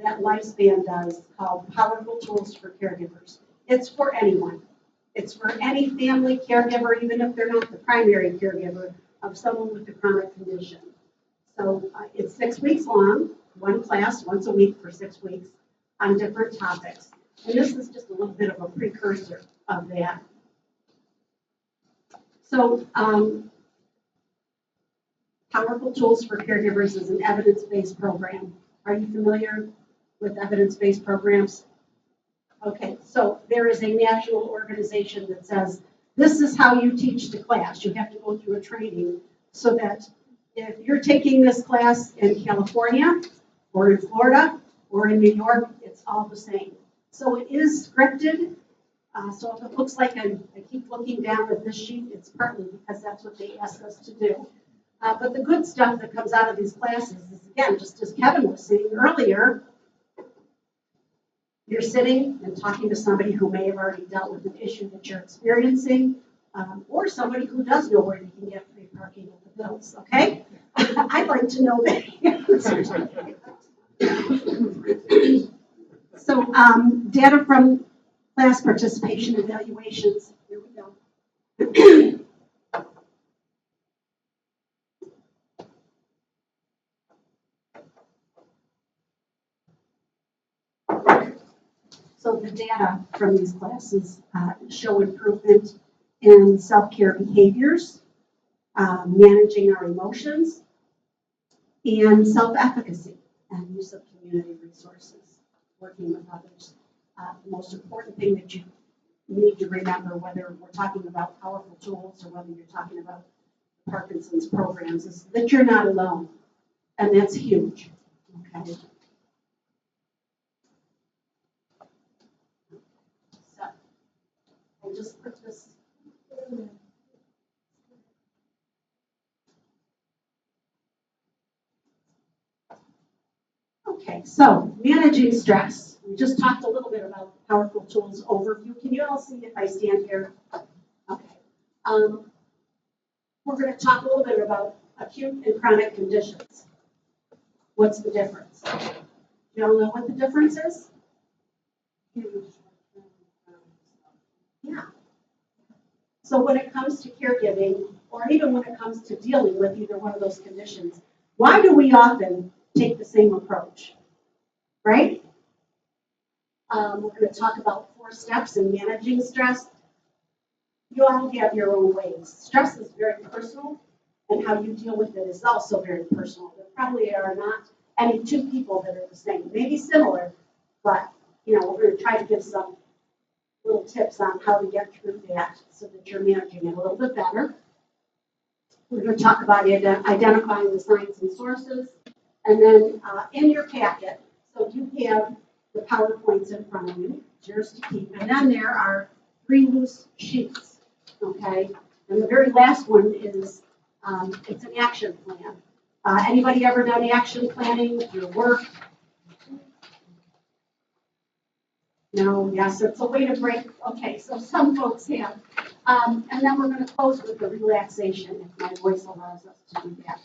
that Lifespan does called Powerful Tools for Caregivers. It's for anyone. It's for any family caregiver, even if they're not the primary caregiver of someone with a chronic condition. So it's 6 weeks long, one class once a week for 6 weeks on different topics. And this is just a little bit of a precursor of that. So Powerful Tools for Caregivers is an evidence-based program. Are you familiar with evidence-based programs? Okay, so there is a national organization that says, this is how you teach the class. You have to go through a training so that if you're taking this class in California or in Florida or in New York, it's all the same. So it is scripted. So if it looks like I keep looking down at this sheet, it's partly because that's what they asked us to do. But the good stuff that comes out of these classes is, again, just as Kevin was saying earlier, you're sitting and talking to somebody who may have already dealt with an issue that you're experiencing, or somebody who does know where you can get free parking at the Bills, okay? I'd like to know that. So data from class participation evaluations. Here we go. So the data from these classes show improvement in self-care behaviors, managing our emotions, and self-efficacy and use of community resources, working with others. The most important thing that you need to remember, whether we're talking about powerful tools or whether you're talking about Parkinson's programs, is that you're not alone, and that's huge. Okay. So I'll just put this. Okay, so managing stress. We just talked a little bit about powerful tools overview. Can you all see if I stand here? Okay. We're going to talk a little bit about acute and chronic conditions. What's the difference? You all know what the difference is? Yeah. So when it comes to caregiving, or even when it comes to dealing with either one of those conditions, why do we often take the same approach? Right? We're going to talk about 4 steps in managing stress. You all have your own ways. Stress is very personal, and how you deal with it is also very personal. There probably are not any 2 people that are the same. Maybe similar, but we're going to try to give some little tips on how to get through that so that you're managing it a little bit better. We're going to talk about identifying the signs and sources, and then in your packet, so you have the PowerPoints in front of you, it's yours to keep, and then there are 3 loose sheets, okay? And the very last one is, it's an action plan. Anybody ever done action planning with your work? No, yes, it's a way to break. Okay, so some folks have. And then we're going to close with the relaxation, if my voice allows us to do that.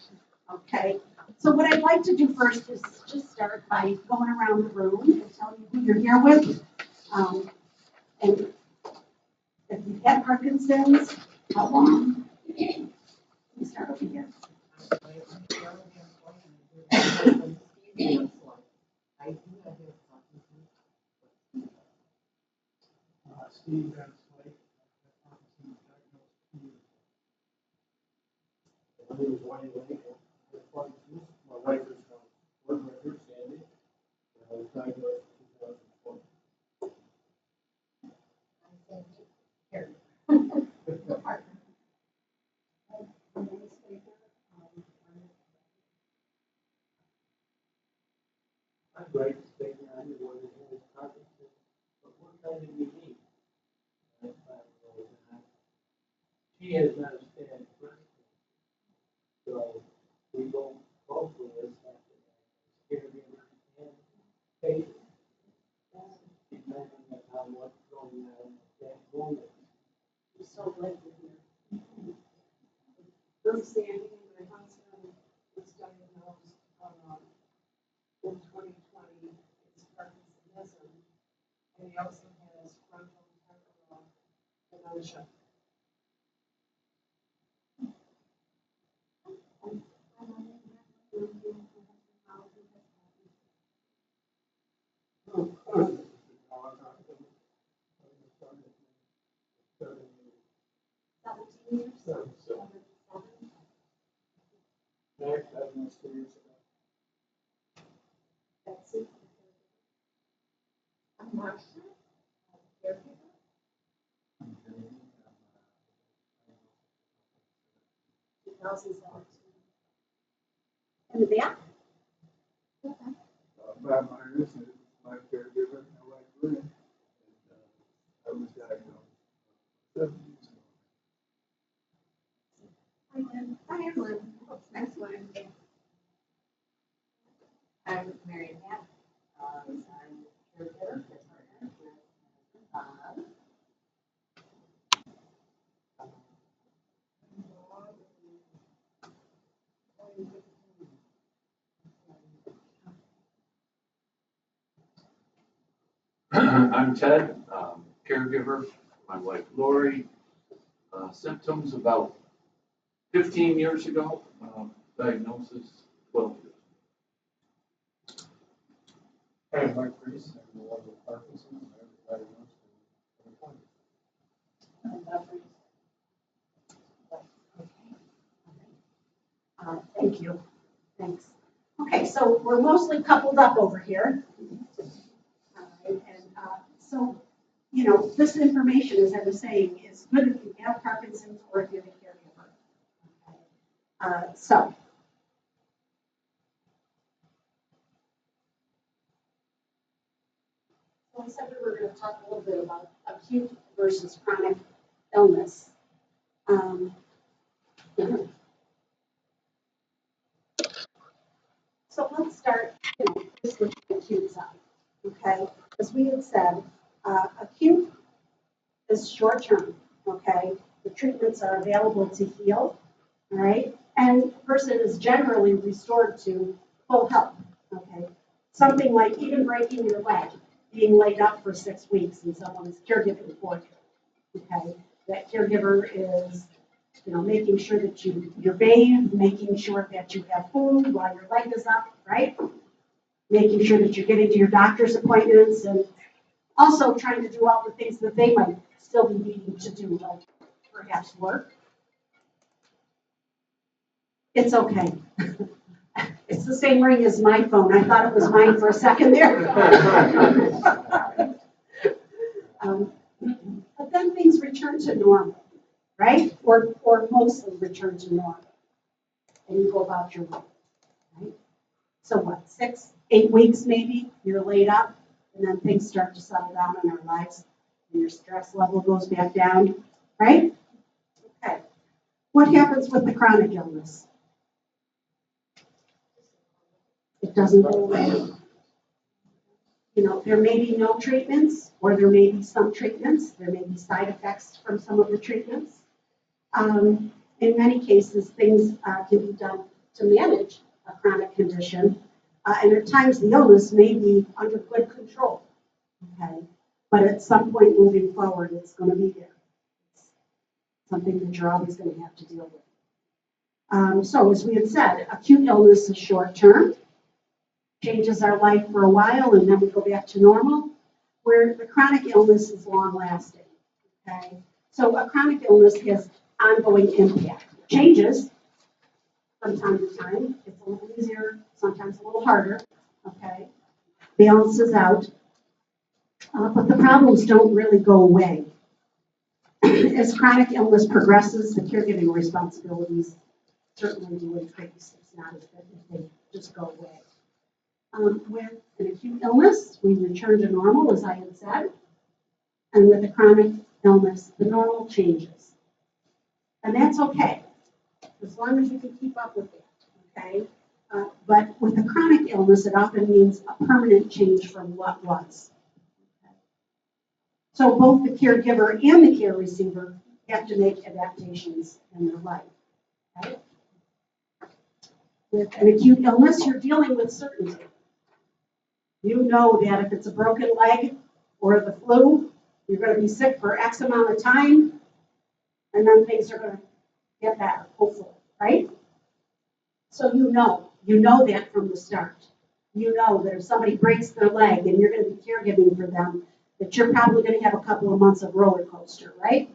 Okay, so what I'd like to do first is just start by going around the room and telling you who you're here with. And if you've had Parkinson's, how long? We start over here. Steve Van Slate, my name is Wayne Lake. My wife is working with her, Sandy, and I was diagnosed in 2020. I'd like to stay down here where they have Parkinson's, but what kind of unique? She has not understand breast cancer. So we go both with us after that. Caregivers and patients. Depending on how much going on at that moment. I'm so glad you're here. I'm Sandy, my husband was diagnosed in 2020. It's he also has frontal temporal dementia. That's it. I'm not sure. Caregiver? In the back? Bob Myers, and my caregiver, my wife Lynn, and I was diagnosed 7 years ago. Hi, everyone. Next one. I'm Mary Ann. I'm a caregiver, partner with Bob. I'm Ted, caregiver, my wife Lori. Symptoms about 15 years ago, diagnosis 12 years. Hey, Mike Reese, I'm the one with Parkinson's, and I was diagnosed in 2020. Thank you. Thanks. Okay, so we're mostly coupled up over here. All right, and so, you know, this information, as I was saying, is good if you have Parkinson's or if you have a caregiver. Okay. So we said we were going to talk a little bit about acute versus chronic illness. So let's start, just with the acute side, okay? As we had said, acute is short term, okay? The treatments are available to heal, all right? And the person is generally restored to full health, okay? Something like even breaking your leg, being laid up for 6 weeks and someone is caregiving for you, okay? That caregiver is, you know, making sure that you're bathed, making sure that you have food while your leg is up, right? Making sure that you're getting to your doctor's appointments and also trying to do all the things that they might still be needing to do, like perhaps work. It's okay. It's the same ring as my phone. I thought it was mine for a second there. But then things return to normal, right? Or mostly return to normal. And you go about your way, right? So what, 6, 8 weeks maybe, you're laid up, and then things start to settle down in our lives, and your stress level goes back down, right? Okay. What happens with the chronic illness? It doesn't go away. You know, there may be no treatments, or there may be some treatments. There may be side effects from some of the treatments. In many cases, things can be done to manage a chronic condition, and at times the illness may be under good control, okay? But at some point moving forward, it's going to be there. It's something that you're always going to have to deal with. So as we had said, acute illness is short term, changes our life for a while, and then we go back to normal, where the chronic illness is long lasting, okay? So a chronic illness has ongoing impact. Changes from time to time. It's a little easier, sometimes a little harder, okay? Balances out. But the problems don't really go away. As chronic illness progresses, the caregiving responsibilities certainly do increase. It's not as good if they just go away. With an acute illness, we return to normal, as I had said. And with a chronic illness, the normal changes. And that's okay, as long as you can keep up with it, okay? But with a chronic illness, it often means a permanent change from what was. Okay? So both the caregiver and the care receiver have to make adaptations in their life, right? With an acute illness, you're dealing with certainty. You know that if it's a broken leg, or the flu. You're gonna be sick for X amount of time, and then things are gonna get better, hopefully, right? So you know that from the start. You know that if somebody breaks their leg and you're gonna be caregiving for them, that you're probably gonna have a couple of months of roller coaster, right?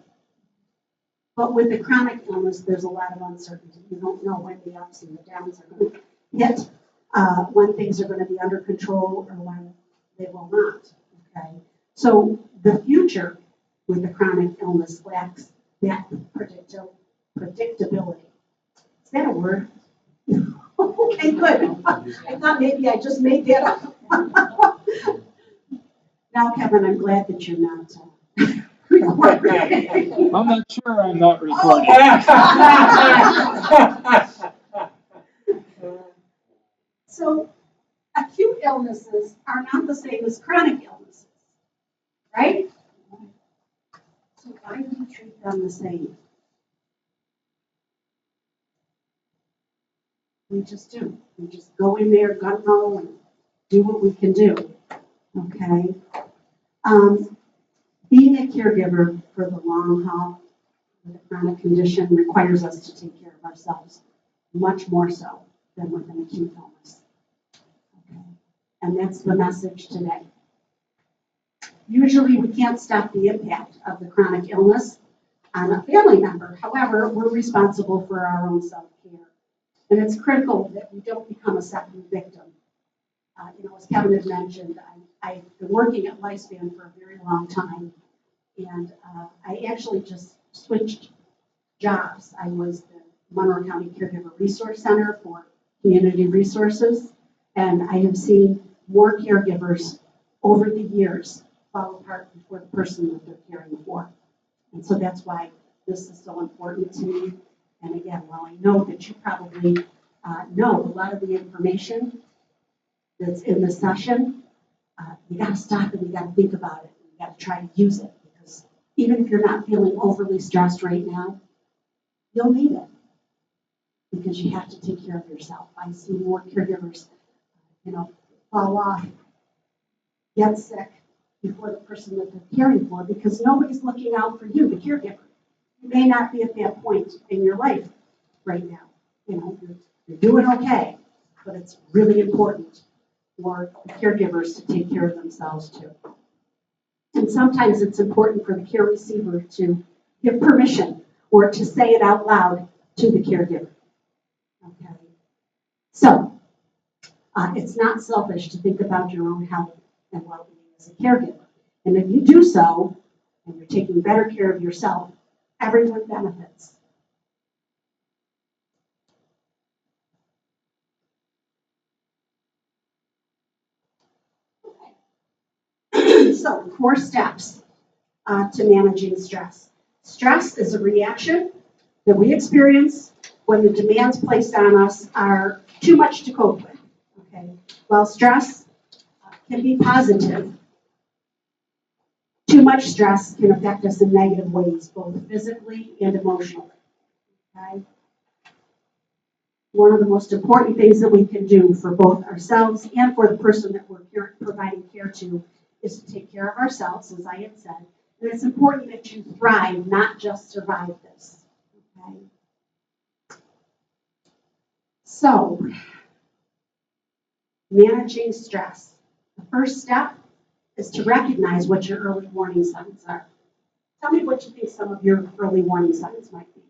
But with the chronic illness, there's a lot of uncertainty. You don't know when the ups and the downs are gonna hit, when things are gonna be under control or when they will not, okay? So the future with the chronic illness lacks that predictability. Is that a word? Okay, good. I thought maybe I just made that up. Now, Kevin, I'm glad that you're not recording. I'm not sure I'm not recording. So acute illnesses are not the same as chronic illnesses, right? So why do we treat them the same? We just do. We just go in there, gun ho, and do what we can do, okay? Being a caregiver for the long haul with a chronic condition requires us to take care of ourselves, much more so than with an acute illness. Okay? And that's the message today. Usually we can't stop the impact of the chronic illness on a family member. However, we're responsible for our own self-care. And it's critical that we don't become a second victim. As Kevin had mentioned, I've been working at Lifespan for a very long time. And I actually just switched jobs. I was the Monroe County Caregiver Resource Center for Community Resources. And I have seen more caregivers over the years fall apart before the person that they're caring for. And so that's why this is so important to me. And again, while I know that you probably know a lot of the information that's in the session, you got to stop and you got to think about it. You got to try to use it, because even if you're not feeling overly stressed right now, you'll need it, because you have to take care of yourself. I see more caregivers, fall off, get sick before the person that they're caring for, because nobody's looking out for you, the caregiver. You may not be at that point in your life right now. You're doing okay, but it's really important for the caregivers to take care of themselves too. And sometimes it's important for the care receiver to give permission or to say it out loud to the caregiver. Okay. So it's not selfish to think about your own health and well-being as a caregiver. And if you do so, and you're taking better care of yourself, everyone benefits. Okay. So 4 steps to managing stress. Stress is a reaction that we experience when the demands placed on us are too much to cope with. Okay. While stress can be positive, too much stress can affect us in negative ways, both physically and emotionally. Okay? One of the most important things that we can do for both ourselves and for the person that we're providing care to is to take care of ourselves, as I had said. And it's important that you thrive, not just survive this. Okay? So, managing stress. The first step is to recognize what your early warning signs are. Tell me what you think some of your early warning signs might be.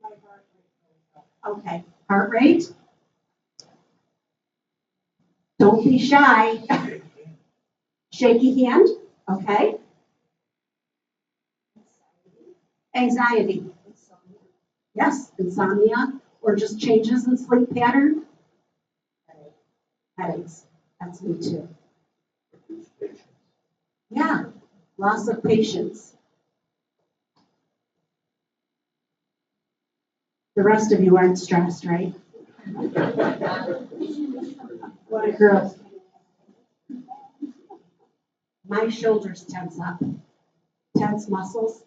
My heart rate. Okay, heart rate. Don't be shy. Shaky hand, okay. Anxiety. Yes, insomnia, or just changes in sleep pattern. Headaches, that's me too. Yeah, loss of patience. The rest of you aren't stressed, right? What a girl. My shoulders tense up. Tense muscles.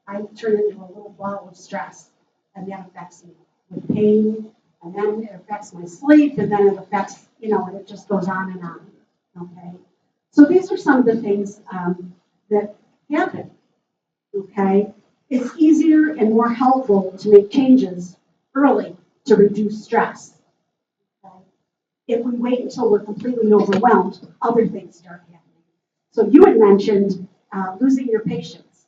I turn into a little ball of stress, and that affects me with pain, and then it affects my sleep, and then it affects, and it just goes on and on. Okay? So these are some of the things that happen, okay? It's easier and more helpful to make changes early to reduce stress. Okay? If we wait until we're completely overwhelmed, other things start happening. So you had mentioned losing your patience,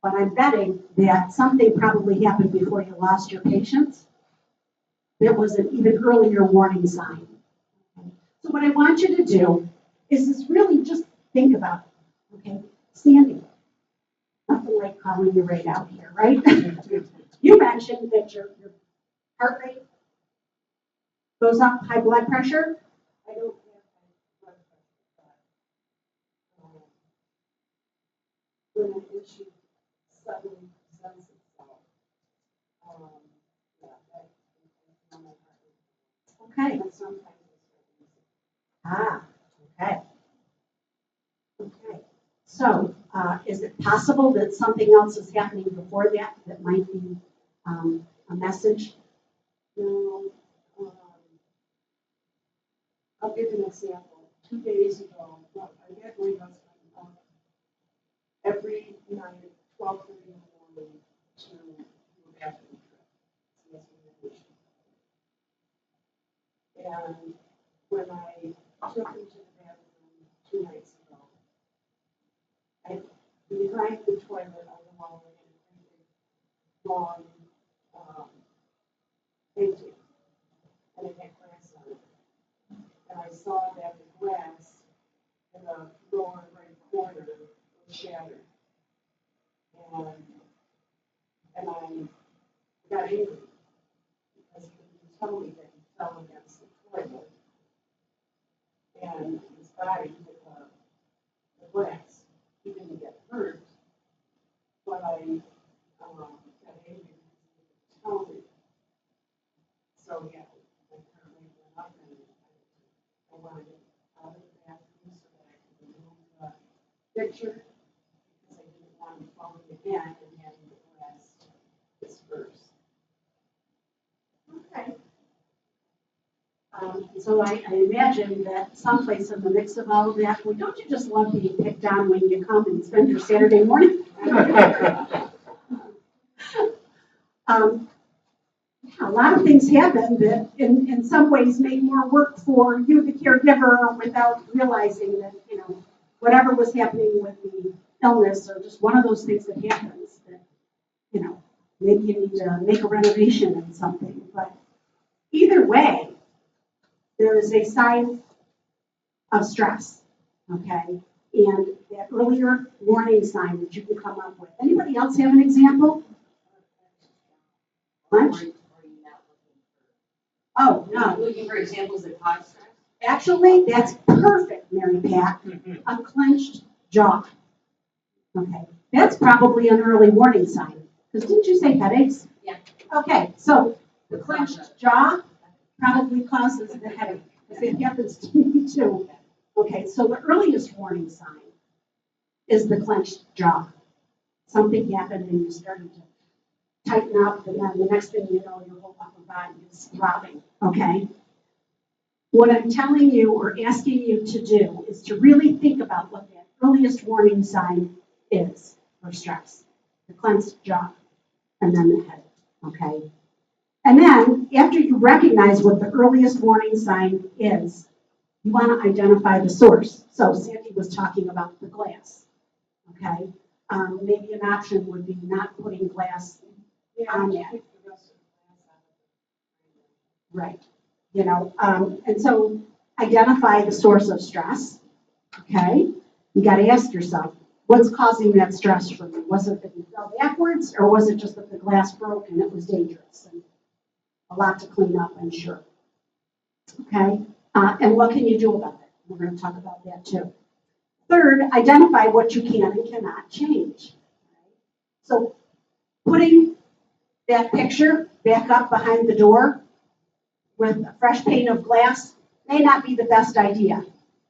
but I'm betting that something probably happened before you lost your patience. There was an even earlier warning sign. So what I want you to do is really just think about it, okay? Standing. Nothing like calling you right out here, right? You mentioned that your heart rate goes up, high blood pressure. I don't have my blood pressure, but when an issue suddenly presents itself, yeah, that is on my heart. Okay. And sometimes it's Ah, okay. Okay. So, is it possible that something else is happening before that that might be a message? no, I'll give an example. 2 days ago, well, I get my husband up every night at 12:30 in the morning to do a bathroom trip. So that's what we do. And when I took him to the bathroom 2 nights ago, I behind the toilet on the wall, I had a big, long painting, and it had glass on it. And I saw that the glass in the lower right corner was shattered. And I got angry because he didn't tell me that he fell against the toilet and his body hit the glass. He didn't get hurt, but I got angry because he didn't tell me. So yeah, my heart rate went up and I wanted it out of the bathroom so that I could remove the picture because I didn't want him falling again and having the glass disperse. Okay. So I imagine that someplace in the mix of all of that, well, don't you just love being picked on when you come and spend your Saturday morning? Yeah, a lot of things happen that in some ways make more work for you, the caregiver, without realizing that, whatever was happening with the illness or just one of those things that happens that, maybe you need to make a renovation in something. But either way, there is a sign of stress, okay? And that earlier warning sign that you can come up with. Anybody else have an example? Lunch? Oh, no. Looking for examples that cause stress? Actually, that's perfect, Mary Pat. A clenched jaw. Okay, that's probably an early warning sign. Because didn't you say headaches? Yeah. Okay, so the clenched jaw probably causes the headache. Because it happens to me too. Okay, so the earliest warning sign is the clenched jaw. Something happened and you started to tighten up, and then the next thing you know, your whole upper body is throbbing. Okay? What I'm telling you or asking you to do is to really think about what that earliest warning sign is for stress. The clenched jaw, and then the headache. Okay? And then, after you recognize what the earliest warning sign is, you want to identify the source. So Sandy was talking about the glass. Okay? Maybe an option would be not putting glass Yeah, on I that. took the rest of the glass out of it. Right. And so identify the source of stress. Okay? You got to ask yourself, what's causing that stress for me? Was it that you fell backwards, or was it just that the glass broke and it was dangerous? And a lot to clean up, I'm sure. Okay? And what can you do about it? We're going to talk about that too. Third, identify what you can and cannot change. So putting that picture back up behind the door with a fresh pane of glass may not be the best idea.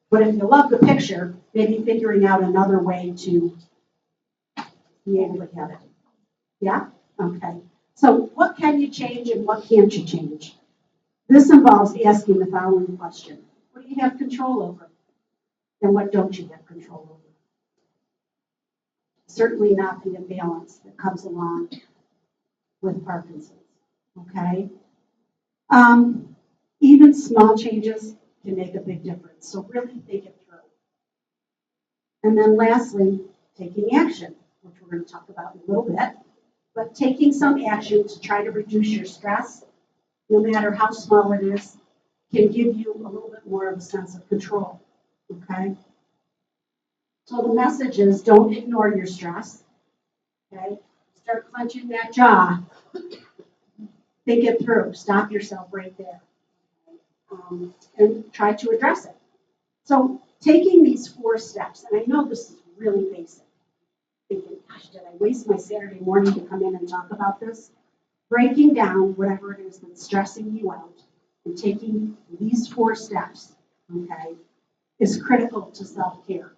But if you love the picture, maybe figuring out another way to be able to have it. Yeah? Okay. So what can you change and what can't you change? This involves asking the following question. What do you have control over? And what don't you have control over? Certainly not the imbalance that comes along with Parkinson's, okay? Even small changes can make a big difference, so really think it through. And then lastly, taking action, which we're going to talk about in a little bit, but taking some action to try to reduce your stress, no matter how small it is, can give you a little bit more of a sense of control, okay? So the message is don't ignore your stress, okay? Start clenching that jaw. Think it through. Stop yourself right there. And try to address it. So taking these 4 steps, and I know this is really basic, thinking, gosh, did I waste my Saturday morning to come in and talk about this? Breaking down whatever it is that's stressing you out and taking these 4 steps, okay, is critical to self-care.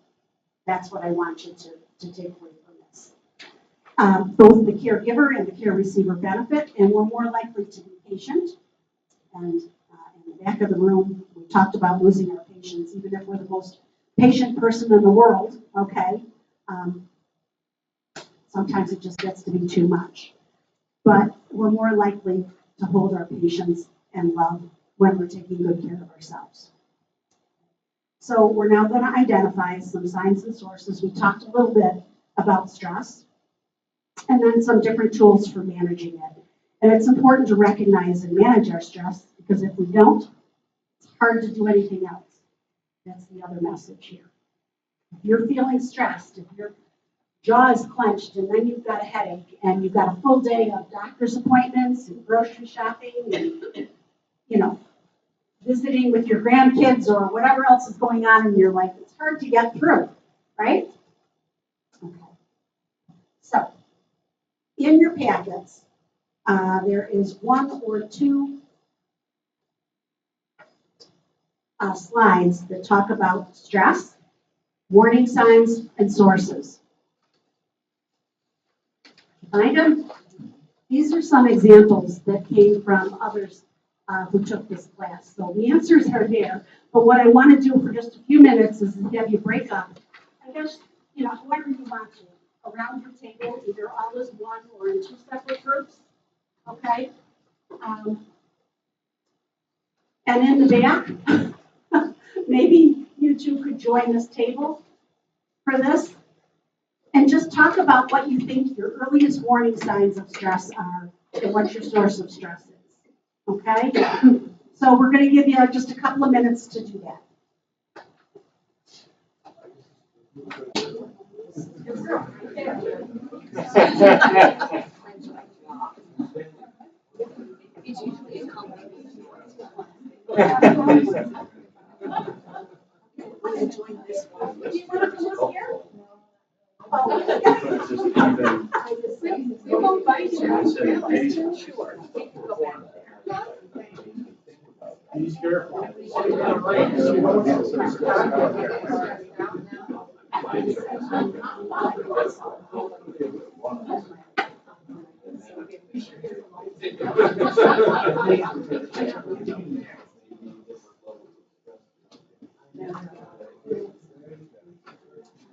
That's what I want you to take away from this. Both the caregiver and the care receiver benefit, and we're more likely to be patient. And in the back of the room, we talked about losing our patience, even if we're the most patient person in the world, okay? Sometimes it just gets to be too much. But we're more likely to hold our patience and love when we're taking good care of ourselves. So we're now going to identify some signs and sources. We talked a little bit about stress, and then some different tools for managing it. And it's important to recognize and manage our stress, because if we don't, it's hard to do anything else. That's the other message here. If you're feeling stressed, if your jaw is clenched, and then you've got a headache, and you've got a full day of doctor's appointments and grocery shopping and, visiting with your grandkids or whatever else is going on in your life, it's hard to get through, right? Okay. So, in your packets, there is 1 or 2 slides that talk about stress, warning signs, and sources. Find them? These are some examples that came from others who took this class. So the answers are there, but what I want to do for just a few minutes is have you break up, I guess, whoever you want to, around your table, either all as one or in 2 separate groups, okay? And in the back, maybe you 2 could join this table for this and just talk about what you think your earliest warning signs of stress are and what your source of stress is. Okay? So we're going to give you just a couple of minutes to do that. Do you want to come up here? He's careful.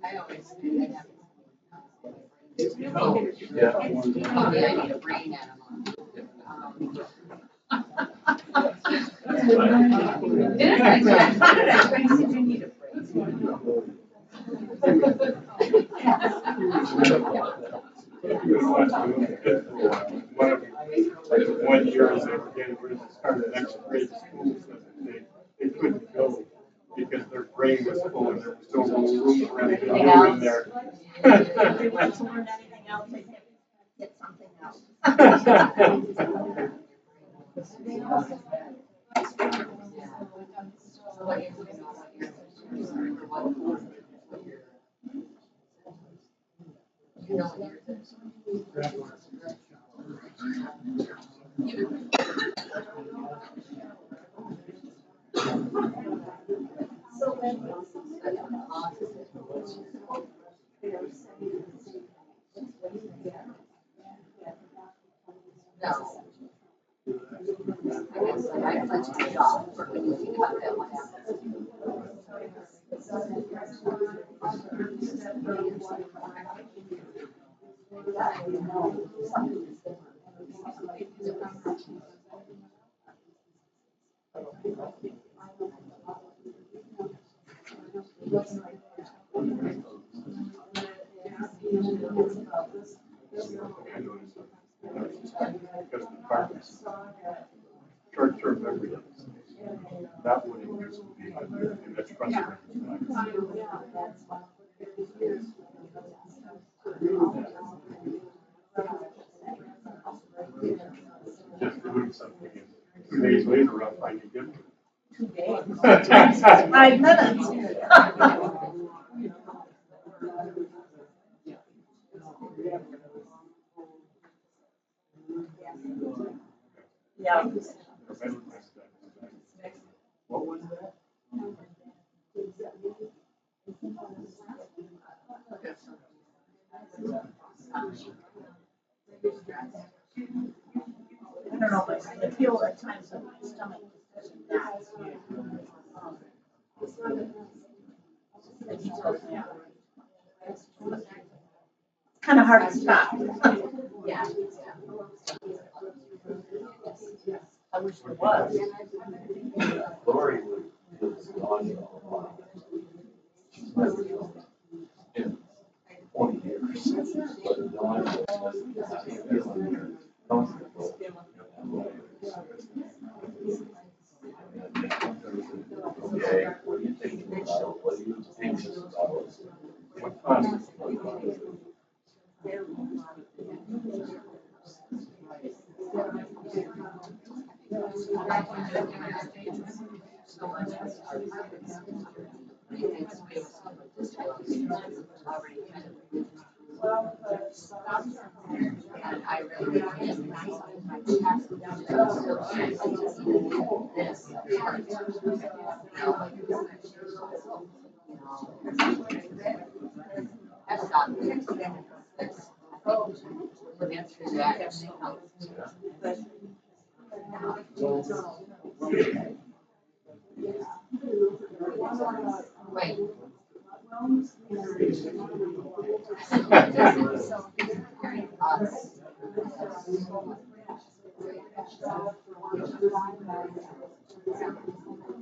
I always say that. Yeah, I need a brain animal. Like 1 year as they were getting ready to start an extra grade school, so they couldn't go because their brain was full and there was so much room for anything new in there. If they want to learn anything else, they have to get something else. No. I guess I clenched my jaw when you cut that one out. I noticed that because the department's short-term memory, that would it used to be, and that's frustrating. Just doing something, and 2 days later, I'll find you different. 2 days. 5 minutes. Yeah. What was that? I don't know, but I feel at times that my stomach is kind of hard to stop. Yeah. I wish there was. Lori was gone for a while. She's never in 20 years. But Dawn was feeling comfortable. Okay, what are you thinking about? What are you anxious about? What fun. And I really can't my chest this part. That's not good. We'll get through that. Everything else. Wait. The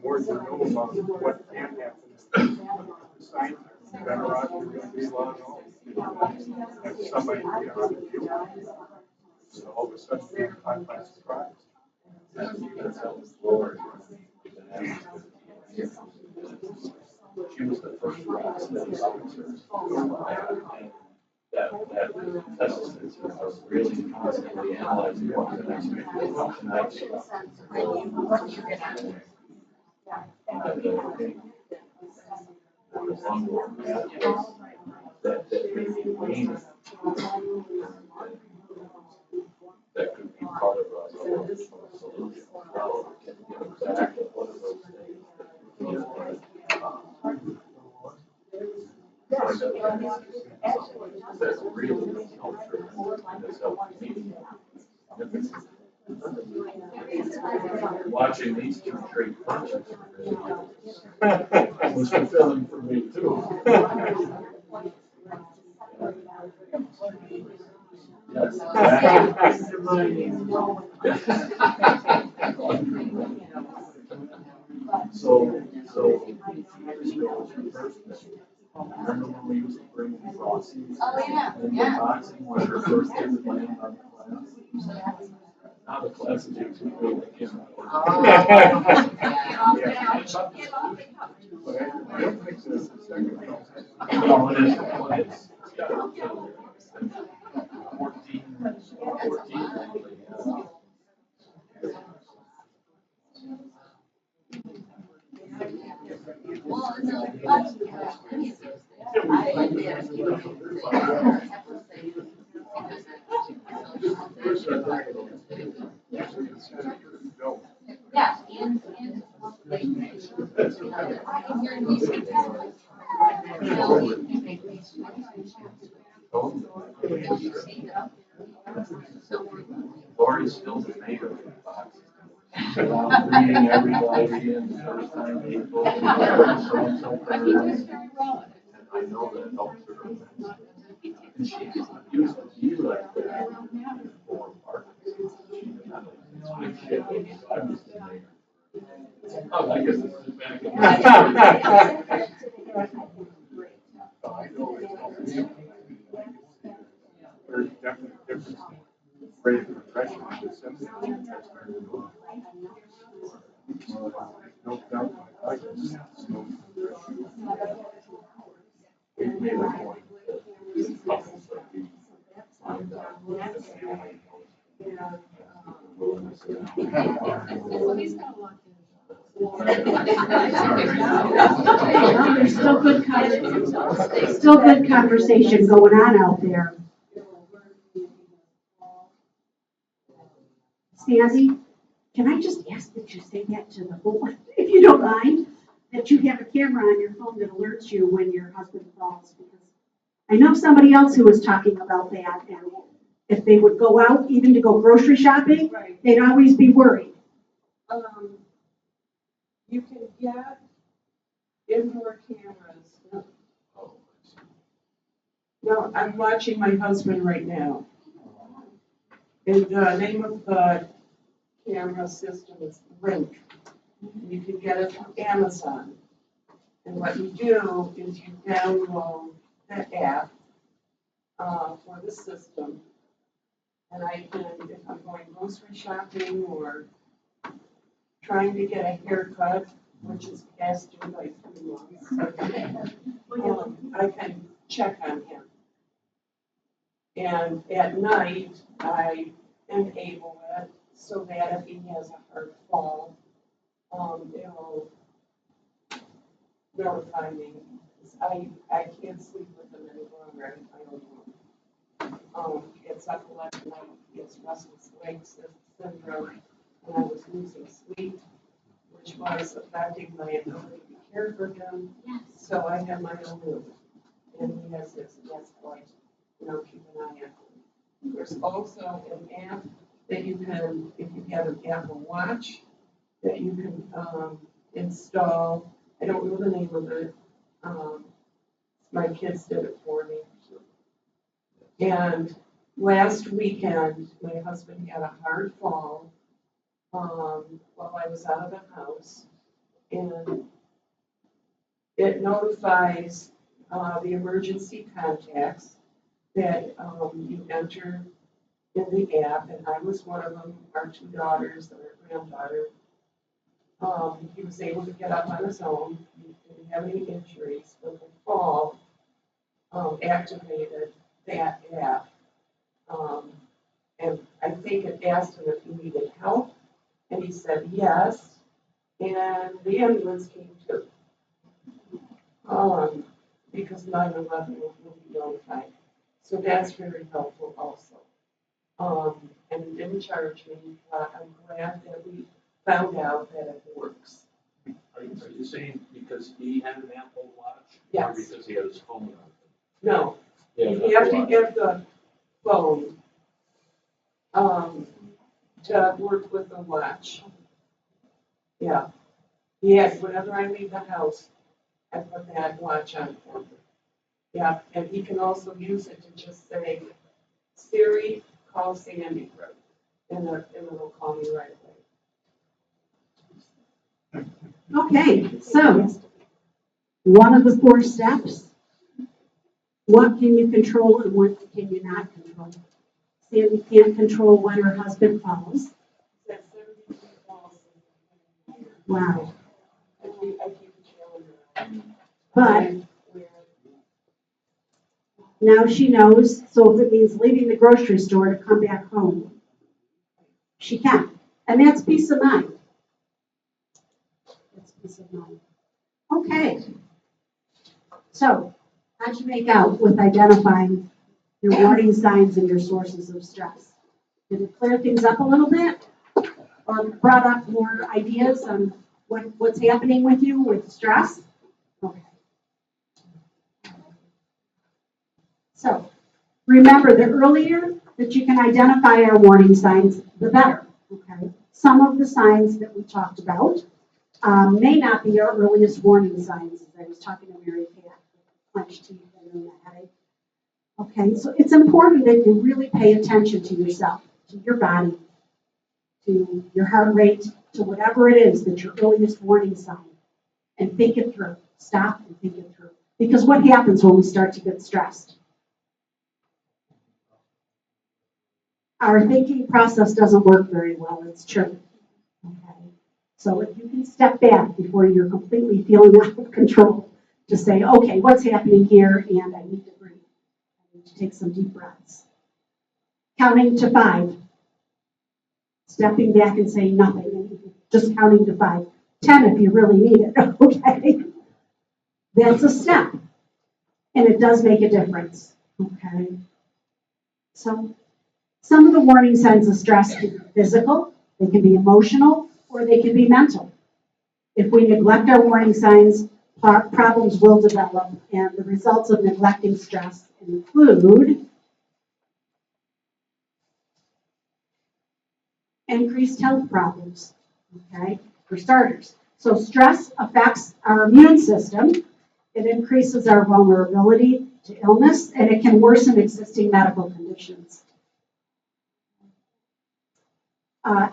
more you know about what can happen, science, the better off you're going to be along. That's somebody to be on the field. So all of a sudden, you're caught by surprise. That's how Lori was. She was the first rock studies officer. And that assistance was really constantly analyzing what the next function actually was. That made me lean. That could be part of a solution. Well, exactly what are those things? That's really helpful. That's helped me. Watching these two trade punches was fulfilling for me too. Yes, So years ago was your first. Remember when we used to bring Frosties? Oh, yeah, And yeah. boxing was her first day of playing on the class. Now the class is actually really can't afford No, it is. 14. Well, it's like, I did. Yeah, and like, you're using you know, you can make these. meeting everybody and first time people. And I know that helps her. And she used to be like that before partners. Oh, I guess this is back. I know there's definitely a difference in rate of depression and the symptoms. No doubt, I can see no We made a point that these couples that we find out with the family. There's still good conversation going on out there. Sandy, can I just ask that you say that to the board, if you don't mind? That you have a camera on your phone that alerts you when your husband falls, because I know somebody else who was talking about that, and if they would go out, even to go grocery shopping, Right. they'd always be worried. You can get indoor cameras. No, I'm watching my husband right now. And the name of the camera system is Link. You can get it from Amazon. And what you do is you download the app for the system. And I can, if I'm going grocery shopping or trying to get a haircut, which is past due by 3 months, I can check on him. And at night, I enable it so that if he has a hard fall, it'll notify me. I can't sleep with him any longer. I don't know. He gets up late at night, he gets restless leg syndrome, and I was losing sleep, which was affecting my ability to care for him. Yes. So I have my own room, and he has his guest boy, keep an eye on him. There's also an app that you can, if you have an Apple Watch, that you can install. I don't know the name of it. My kids did it for me. And last weekend, my husband had a hard fall while I was out of the house. And it notifies the emergency contacts that you enter in the app, and I was one of them, our 2 daughters and our granddaughter. He was able to get up on his own, he didn't have any injuries, but the fall activated that app. And I think it asked him if he needed help, and he said yes, and the ambulance came too. Because 9/11 will be notified. So that's very helpful also. And it didn't charge me, but I'm glad that we found out that it works. Are you saying because he had an Apple Watch? Yes. Or because he had his phone on? No, Yeah, you have to get the phone to work with the watch. Yeah. Yes, whenever I leave the house, I put that watch on him. Yeah, and he can also use it to just say, Siri, call Sandy, and it'll call me right away. Okay, so one of the 4 steps, what can you control and what can you not control? Sandy can't control when her husband falls. That's 73 calls in a year. Wow. I keep challenging. But now she knows, so if it means leaving the grocery store to come back home, she can. And that's peace of mind. That's peace of mind. Okay. So, how'd you make out with identifying your warning signs and your sources of stress? Did it clear things up a little bit? Or brought up more ideas on what's happening with you with stress? Okay. So, remember, the earlier that you can identify our warning signs, the better, okay? some of the signs that we talked about may not be our earliest warning signs, as I was talking to Mary Pat, clenched teeth and a headache. Okay, so it's important that you really pay attention to yourself, to your body, to your heart rate, to whatever it is that's your earliest warning sign, and think it through. Stop and think it through. Because what happens when we start to get stressed? Our thinking process doesn't work very well, it's true. Okay. So if you can step back before you're completely feeling out of control to say, okay, what's happening here, and I need to breathe. I need to take some deep breaths. Counting to 5. Stepping back and saying nothing, just counting to 5. 10 if you really need it, okay? That's a step, and it does make a difference, okay? So some of the warning signs of stress can be physical, they can be emotional, or they can be mental. If we neglect our warning signs, problems will develop, and the results of neglecting stress include increased health problems, okay, for starters. So stress affects our immune system. It increases our vulnerability to illness, and it can worsen existing medical conditions.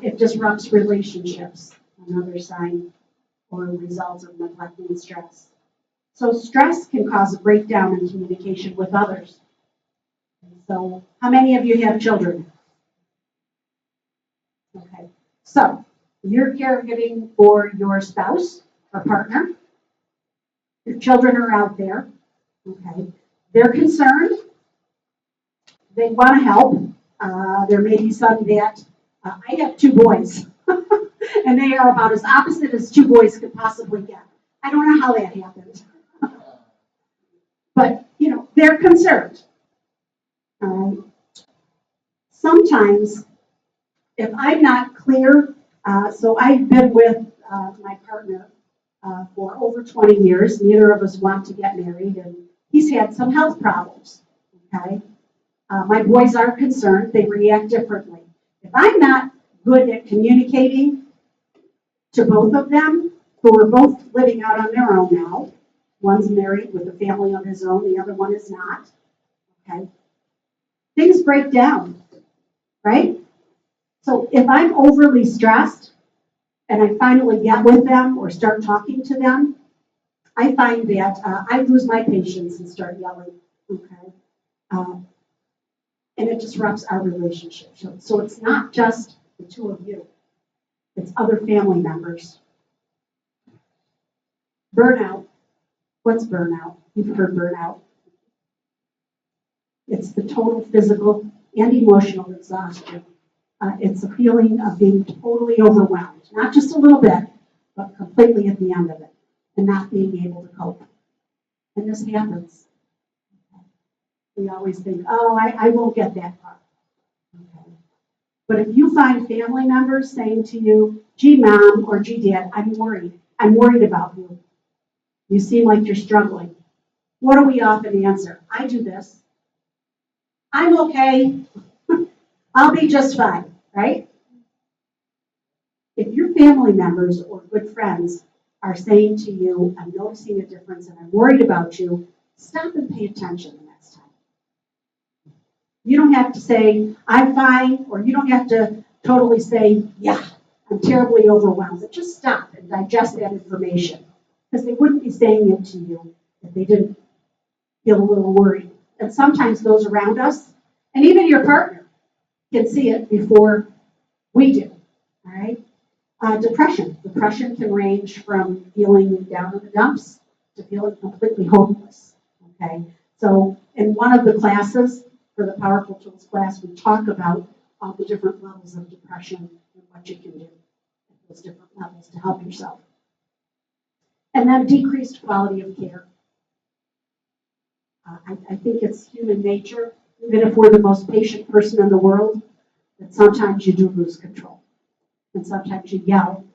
It disrupts relationships, another sign or result of neglecting stress. So stress can cause a breakdown in communication with others. So how many of you have children? Okay, so you're caregiving for your spouse or partner. Your children are out there. Okay, they're concerned. They want to help. There may be some that I have 2 boys, and they are about as opposite as 2 boys could possibly get. I don't know how that happened, but they're concerned. Sometimes, if I'm not clear, so I've been with my partner for over 20 years. Neither of us want to get married, and he's had some health problems. Okay. My boys are concerned. They react differently. If I'm not good at communicating to both of them, who are both living out on their own now, one's married with a family of his own, the other one is not, okay, things break down, right? So if I'm overly stressed and I finally get with them or start talking to them, I find that I lose my patience and start yelling, okay? And it disrupts our relationship. So it's not just the 2 of you. It's other family members. Burnout. What's burnout? You've heard burnout. It's the total physical and emotional exhaustion. It's a feeling of being totally overwhelmed. Not just a little bit, but completely at the end of it. And not being able to cope. And this happens. We always think, oh, I won't get that far. Okay. But if you find family members saying to you, gee, mom, or gee, dad, I'm worried about you. You seem like you're struggling. What do we often answer? I do this. I'm okay. I'll be just fine, right? If your family members or good friends are saying to you, I'm noticing a difference and I'm worried about you, stop and pay attention the next time. You don't have to say, I'm fine, or you don't have to totally say, yeah, I'm terribly overwhelmed. But just stop and digest that information. Because they wouldn't be saying it to you if they didn't feel a little worried. And sometimes those around us, and even your partner, can see it before we do. All right? Depression. Depression can range from feeling down in the dumps to feeling completely hopeless. Okay? So in one of the classes, for the Powerful Tools class, we talk about all the different levels of depression and what you can do at those different levels to help yourself. And then decreased quality of care. I think it's human nature, even if we're the most patient person in the world, that sometimes you do lose control. And sometimes you yell.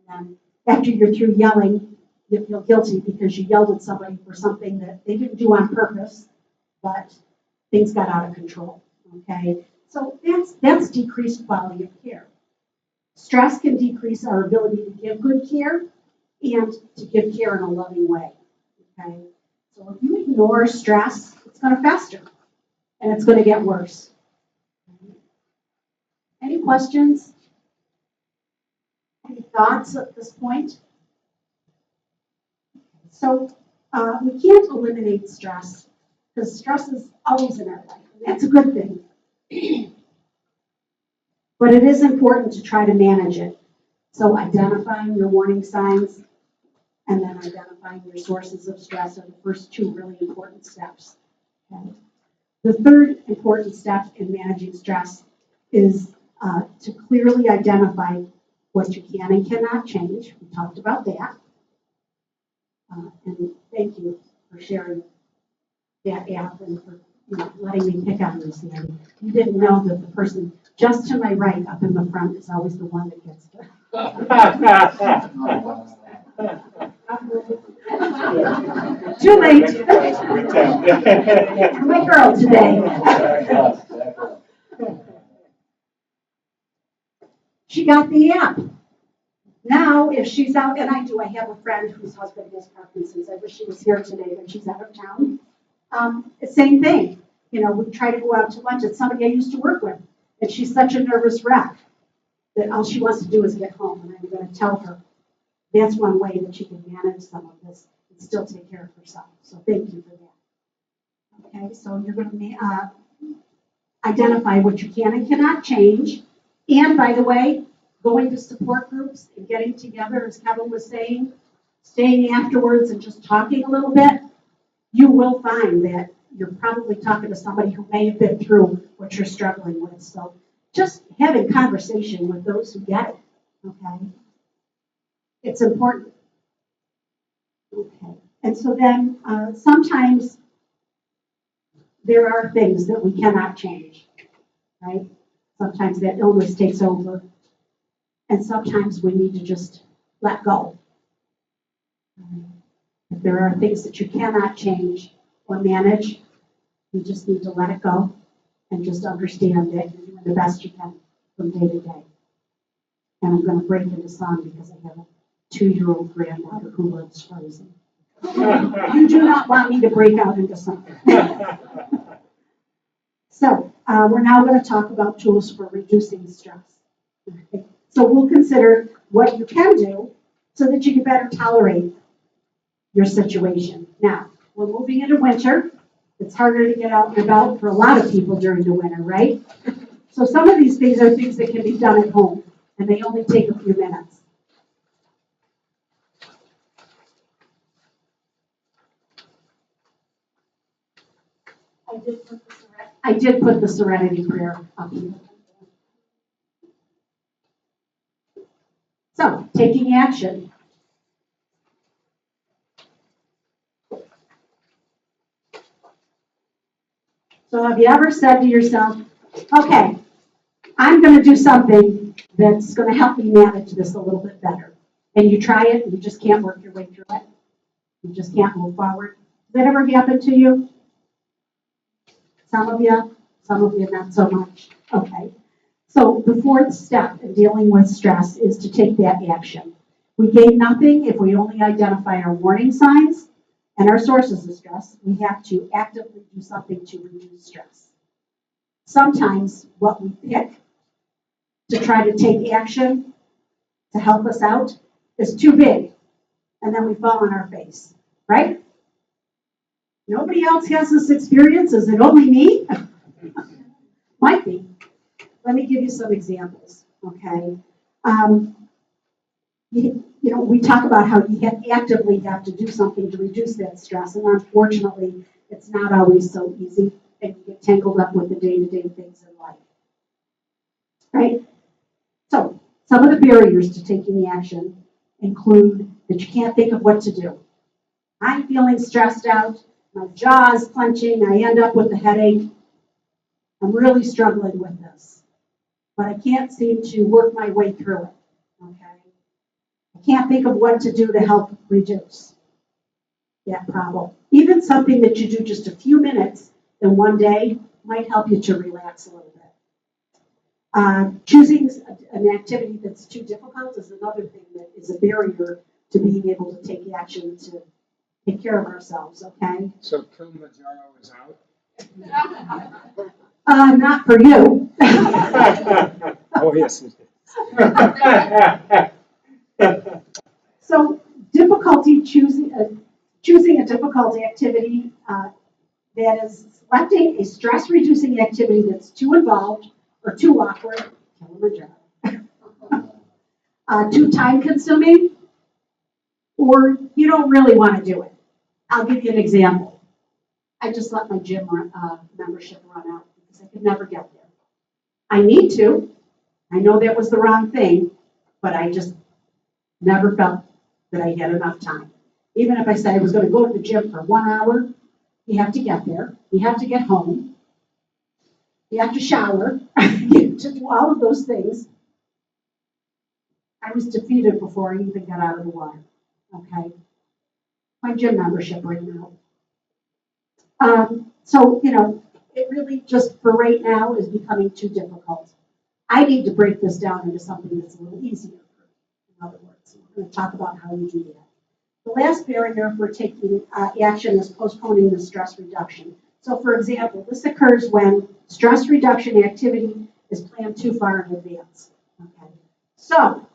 And after you're through yelling, you feel guilty because you yelled at somebody for something that they didn't do on purpose, but things got out of control. Okay? So that's decreased quality of care. Stress can decrease our ability to give good care and to give care in a loving way. Okay? So if you ignore stress, it's going to fester and it's going to get worse. Any questions? Any thoughts at this point? So we can't eliminate stress because stress is always in our life. And that's a good thing. But it is important to try to manage it. So identifying your warning signs and then identifying your sources of stress are the first two really important steps. Okay? The third important step in managing stress is to clearly identify what you can and cannot change. We talked about that. And thank you for sharing that app and for letting me pick on you, Sandy. You didn't know that the person just to my right up in the front is always the one that gets to. Too late. My girl today. She got the app. Now, if she's out, and I have a friend whose husband has Parkinson's. I wish she was here today, but she's out of town. Same thing. We try to go out to lunch. It's somebody I used to work with, and she's such a nervous wreck that all she wants to do is get home. And I'm going to tell her that's one way that she can manage some of this and still take care of herself. So thank you for that. Okay, so you're going to identify what you can and cannot change. And by the way, going to support groups and getting together, as Kevin was saying, staying afterwards and just talking a little bit, you will find that you're probably talking to somebody who may have been through what you're struggling with. So just having conversation with those who get it, okay? It's important. Okay. And so then sometimes there are things that we cannot change, right? Sometimes that illness takes over. And sometimes we need to just let go. If there are things that you cannot change or manage, you just need to let it go and just understand that you're doing the best you can from day to day. And I'm going to break into song because I have a 2-year-old granddaughter who loves Frozen. You do not want me to break out into something. So we're now going to talk about tools for reducing stress. Okay. So we'll consider what you can do so that you can better tolerate your situation. Now, we're moving into winter. It's harder to get out and about for a lot of people during the winter, right? So some of these things are things that can be done at home, and they only take a few minutes. I did put the Serenity Prayer up here. So, taking action. So have you ever said to yourself, okay, I'm going to do something that's going to help me manage this a little bit better. And you try it and you just can't work your way through it. You just can't move forward. Has that ever happened to you? Some of you not so much. Okay. So the fourth step in dealing with stress is to take that action. We gain nothing if we only identify our warning signs and our sources of stress. We have to actively do something to reduce stress. Sometimes what we pick to try to take action to help us out is too big, and then we fall on our face, right? Nobody else has this experience. Is it only me? Might be. Let me give you some examples, okay? We talk about how you actively have to do something to reduce that stress, and unfortunately, it's not always so easy, and you get tangled up with the day-to-day things in life, right? So, some of the barriers to taking action include that you can't think of what to do. I'm feeling stressed out, my jaw is clenching, I end up with a headache. I'm really struggling with this, but I can't seem to work my way through it, okay? I can't think of what to do to help reduce that problem. Even something that you do just a few minutes in one day might help you to relax a little bit. Choosing an activity that's too difficult is another thing that is a barrier to being able to take action to take care of ourselves, okay? So Kilimanjaro is out? Not for you. Oh, yes, it So difficulty choosing a difficult activity that is selecting a stress-reducing activity that's too involved or too awkward, Kilimanjaro. Too time-consuming, or you don't really want to do it. I'll give you an example. I just let my gym membership run out because I could never get there. I need to. I know that was the wrong thing, but I just never felt that I had enough time. Even if I said I was going to go to the gym for 1 hour, you have to get there. You have to get home. You have to shower. You have to do all of those things. I was defeated before I even got out of the water. Okay? My gym membership right now. So, it really just for right now is becoming too difficult. I need to break this down into something that's a little easier. In other words, we're going to talk about how you do that. The last barrier for taking action is postponing the stress reduction. So, for example, this occurs when stress reduction activity is planned too far in advance. Okay. So,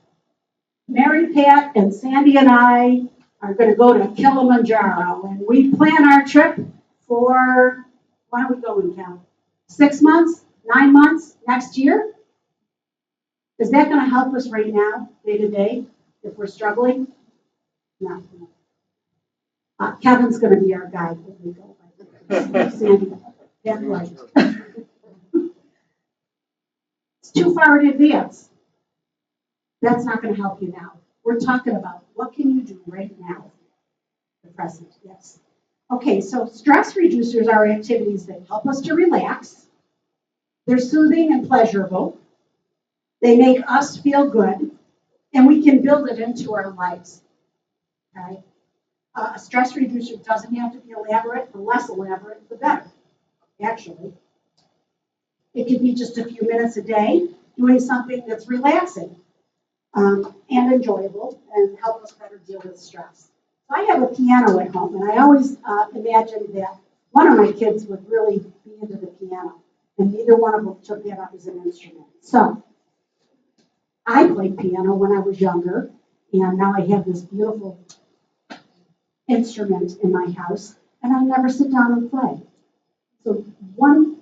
Mary Pat and Sandy and I are going to go to Kilimanjaro, and we plan our trip for, when are we going, Cal? 6 months? 9 months? Next year? Is that going to help us right now, day to day, if we're struggling? No. Kevin's going to be our guide when we go. Sandy, that's right. It's too far in advance. That's not going to help you now. We're talking about what can you do right now? The present, yes. Okay, so stress reducers are activities that help us to relax. They're soothing and pleasurable. They make us feel good, and we can build it into our lives. Okay? A stress reducer doesn't have to be elaborate. The less elaborate, the better, actually. It could be just a few minutes a day doing something that's relaxing and enjoyable and help us better deal with stress. So I have a piano at home, and I always imagined that one of my kids would really be into the piano, and neither one of them took that up as an instrument. So I played piano when I was younger, and now I have this beautiful instrument in my house, and I never sit down and play. So one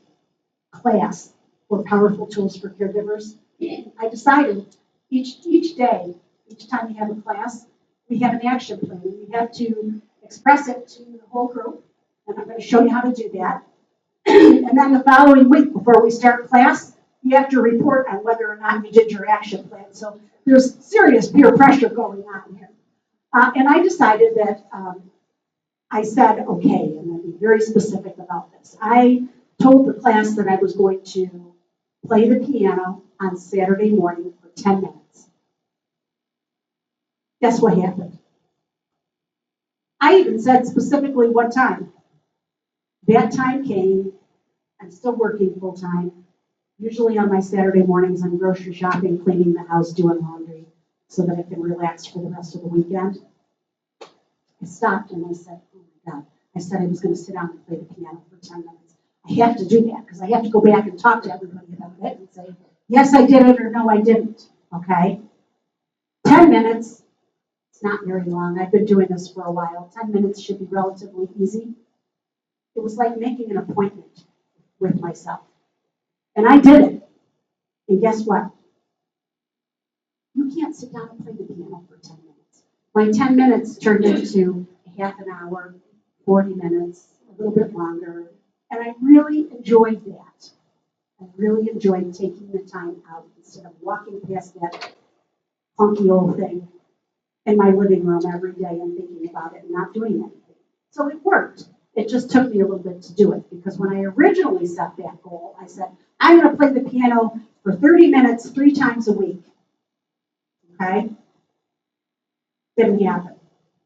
class for powerful tools for caregivers, I decided each day, each time we have a class, we have an action plan. We have to express it to the whole group, and I'm going to show you how to do that. And then the following week, before we start class, you have to report on whether or not you did your action plan. So there's serious peer pressure going on here. And I decided that I said, okay, and I'm going to be very specific about this. I told the class that I was going to play the piano on Saturday morning for 10 minutes. Guess what happened? I even said specifically what time. That time came. I'm still working full time. Usually on my Saturday mornings, I'm grocery shopping, cleaning the house, doing laundry, so that I can relax for the rest of the weekend. I stopped and I said, oh my God. I said I was going to sit down and play the piano for 10 minutes. I have to do that because I have to go back and talk to everybody about it and say, yes, I did it, or no, I didn't. Okay? 10 minutes. It's not very long. I've been doing this for a while. 10 minutes should be relatively easy. It was like making an appointment with myself. And I did it. And guess what? You can't sit down and play the piano for 10 minutes. My 10 minutes turned into a half an hour, 40 minutes, a little bit longer. And I really enjoyed that. I really enjoyed taking the time out instead of walking past that funky old thing in my living room every day and thinking about it and not doing anything. So it worked. It just took me a little bit to do it because when I originally set that goal, I said, I'm going to play the piano for 30 minutes 3 times a week. Okay? Didn't happen.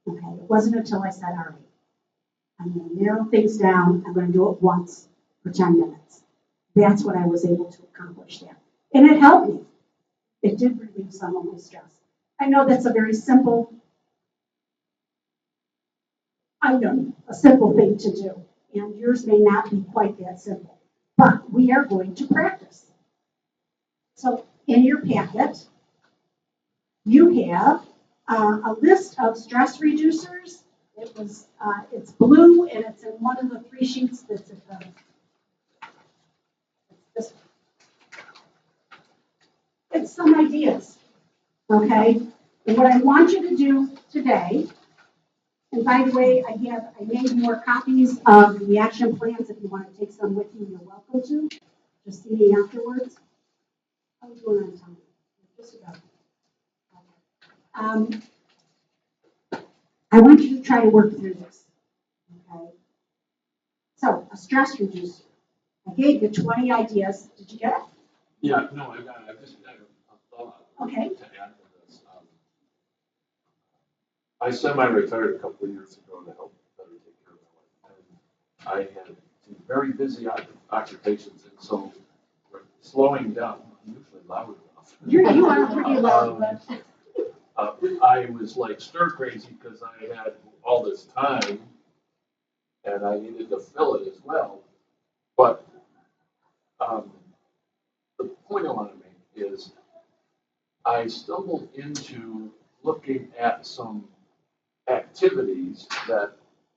Okay? It wasn't until I said, all right, I'm going to narrow things down. I'm going to do it once for 10 minutes. That's when I was able to accomplish that. And it helped me. It did relieve some of my stress. I know that's a very simple item, a simple thing to do. And yours may not be quite that simple, but we are going to practice. So in your packet, you have a list of stress reducers. It's blue and it's in one of the 3 sheets that's at the, it's, it's some ideas, okay? And what I want you to do today, and by the way, I made more copies of the action plans. If you want to take some with you, you're welcome to. Just see me afterwards. How are we doing on time? Just about. I want you to try to work through this, okay? So, a stress reducer. I gave you 20 ideas. Did you get it? Yeah, no, I got it. I just had a thought. Okay. To add to this. I semi-retired a couple of years ago to help better take care of my wife. And I had some very busy occupations, and so slowing down, I'm usually loud enough. You are pretty loud, but. I was like stir crazy because I had all this time and I needed to fill it as well. But the point I want to make is I stumbled into looking at some activities that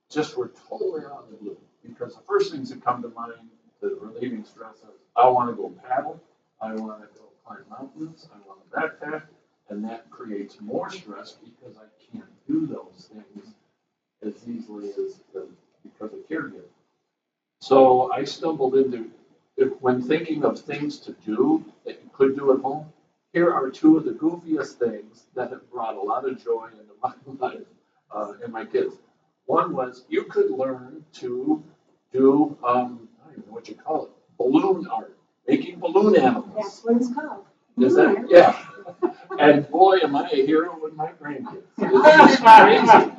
just were totally out of the blue. Because the first things that come to mind, the relieving stress is I want to go paddle, I want to go climb mountains, I want to backpack. And that creates more stress because I can't do those things as easily as because of caregiving. So I stumbled into, when thinking of things to do that you could do at home, here are 2 of the goofiest things that have brought a lot of joy into my life and my kids. One was you could learn to do, I don't even know what you call it, balloon art, making balloon animals. That's what it's called. Is that, yeah. And boy, am I a hero with my grandkids. It's crazy.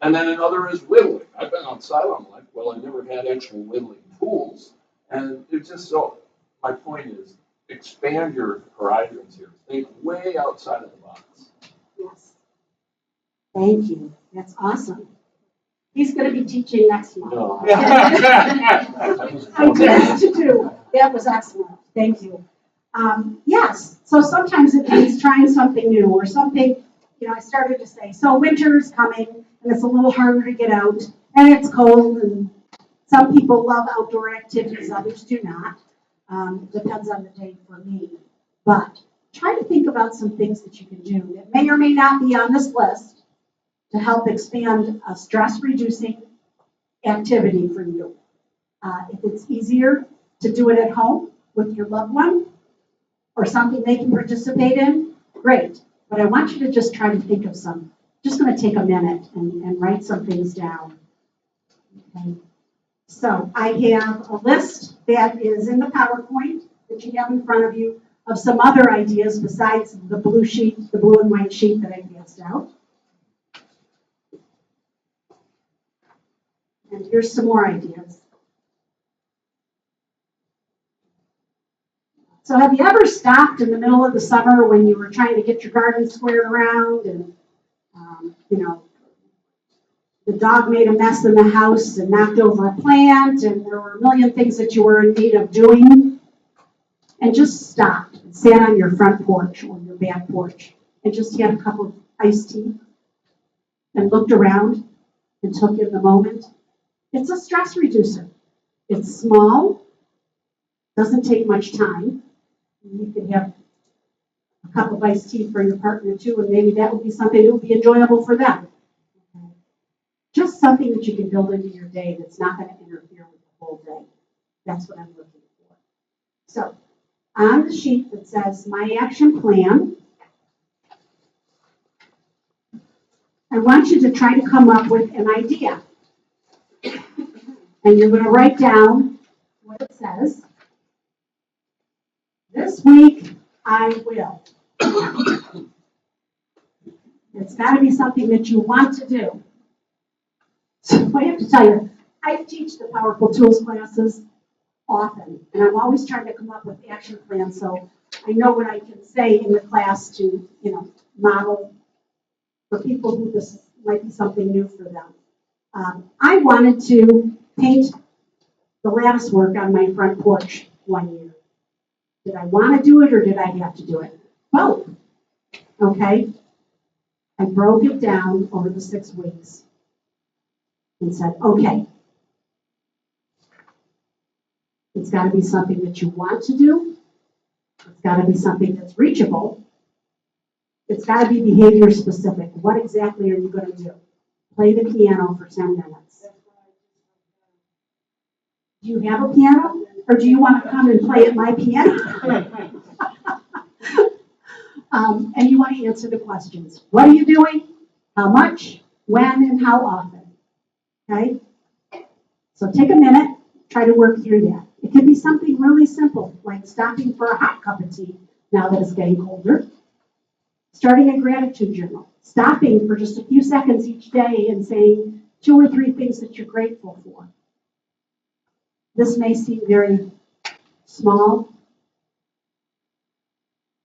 And then another is whittling. I've been outside all my life. Well, I never had actual whittling tools. And it's just so, my point is, expand your horizons here. Think way outside of the box. Yes. Thank you. That's awesome. He's going to be teaching next month. No. I dared to do. That was excellent. Thank you. Yes, so sometimes it means trying something new or something, I started to say, so winter's coming and it's a little harder to get out and it's cold and some people love outdoor activities, others do not. Depends on the day for me. But try to think about some things that you can do that may or may not be on this list to help expand a stress-reducing activity for you. If it's easier to do it at home with your loved one, or something they can participate in, great. But I want you to just try to think of some. Just going to take a minute and write some things down. Okay. So I have a list that is in the PowerPoint that you have in front of you of some other ideas besides the blue sheet, the blue and white sheet that I passed out. And here's some more ideas. So have you ever stopped in the middle of the summer when you were trying to get your garden squared around and, the dog made a mess in the house and knocked over a plant and there were a million things that you were in need of doing and just stopped and sat on your front porch or your back porch and just had a cup of iced tea and looked around and took in the moment? It's a stress reducer. It's small, doesn't take much time. You could have a cup of iced tea for your partner too, and maybe that would be something that would be enjoyable for them. Okay. Just something that you can build into your day that's not going to interfere with the whole day. That's what I'm looking for. So, on the sheet that says My Action Plan, I want you to try to come up with an idea. And you're going to write down what it says. This week, I will. It's got to be something that you want to do. So I have to tell you, I teach the Powerful Tools classes, often, and I'm always trying to come up with action plans, so I know what I can say in the class to, model for people who this might be something new for them. I wanted to paint the lattice work on my front porch one year. Did I want to do it or did I have to do it? Both. Okay? I broke it down over the 6 weeks and said, okay, it's got to be something that you want to do. It's got to be something that's reachable. It's got to be behavior specific. What exactly are you going to do? Play the piano for 10 minutes. Do you have a piano? Or do you want to come and play at my piano? And you want to answer the questions. What are you doing? How much? When? And how often? Okay? So take a minute, try to work through that. It can be something really simple, like stopping for a hot cup of tea now that it's getting colder. Starting a gratitude journal. Stopping for just a few seconds each day and saying 2 or 3 things that you're grateful for. This may seem very small,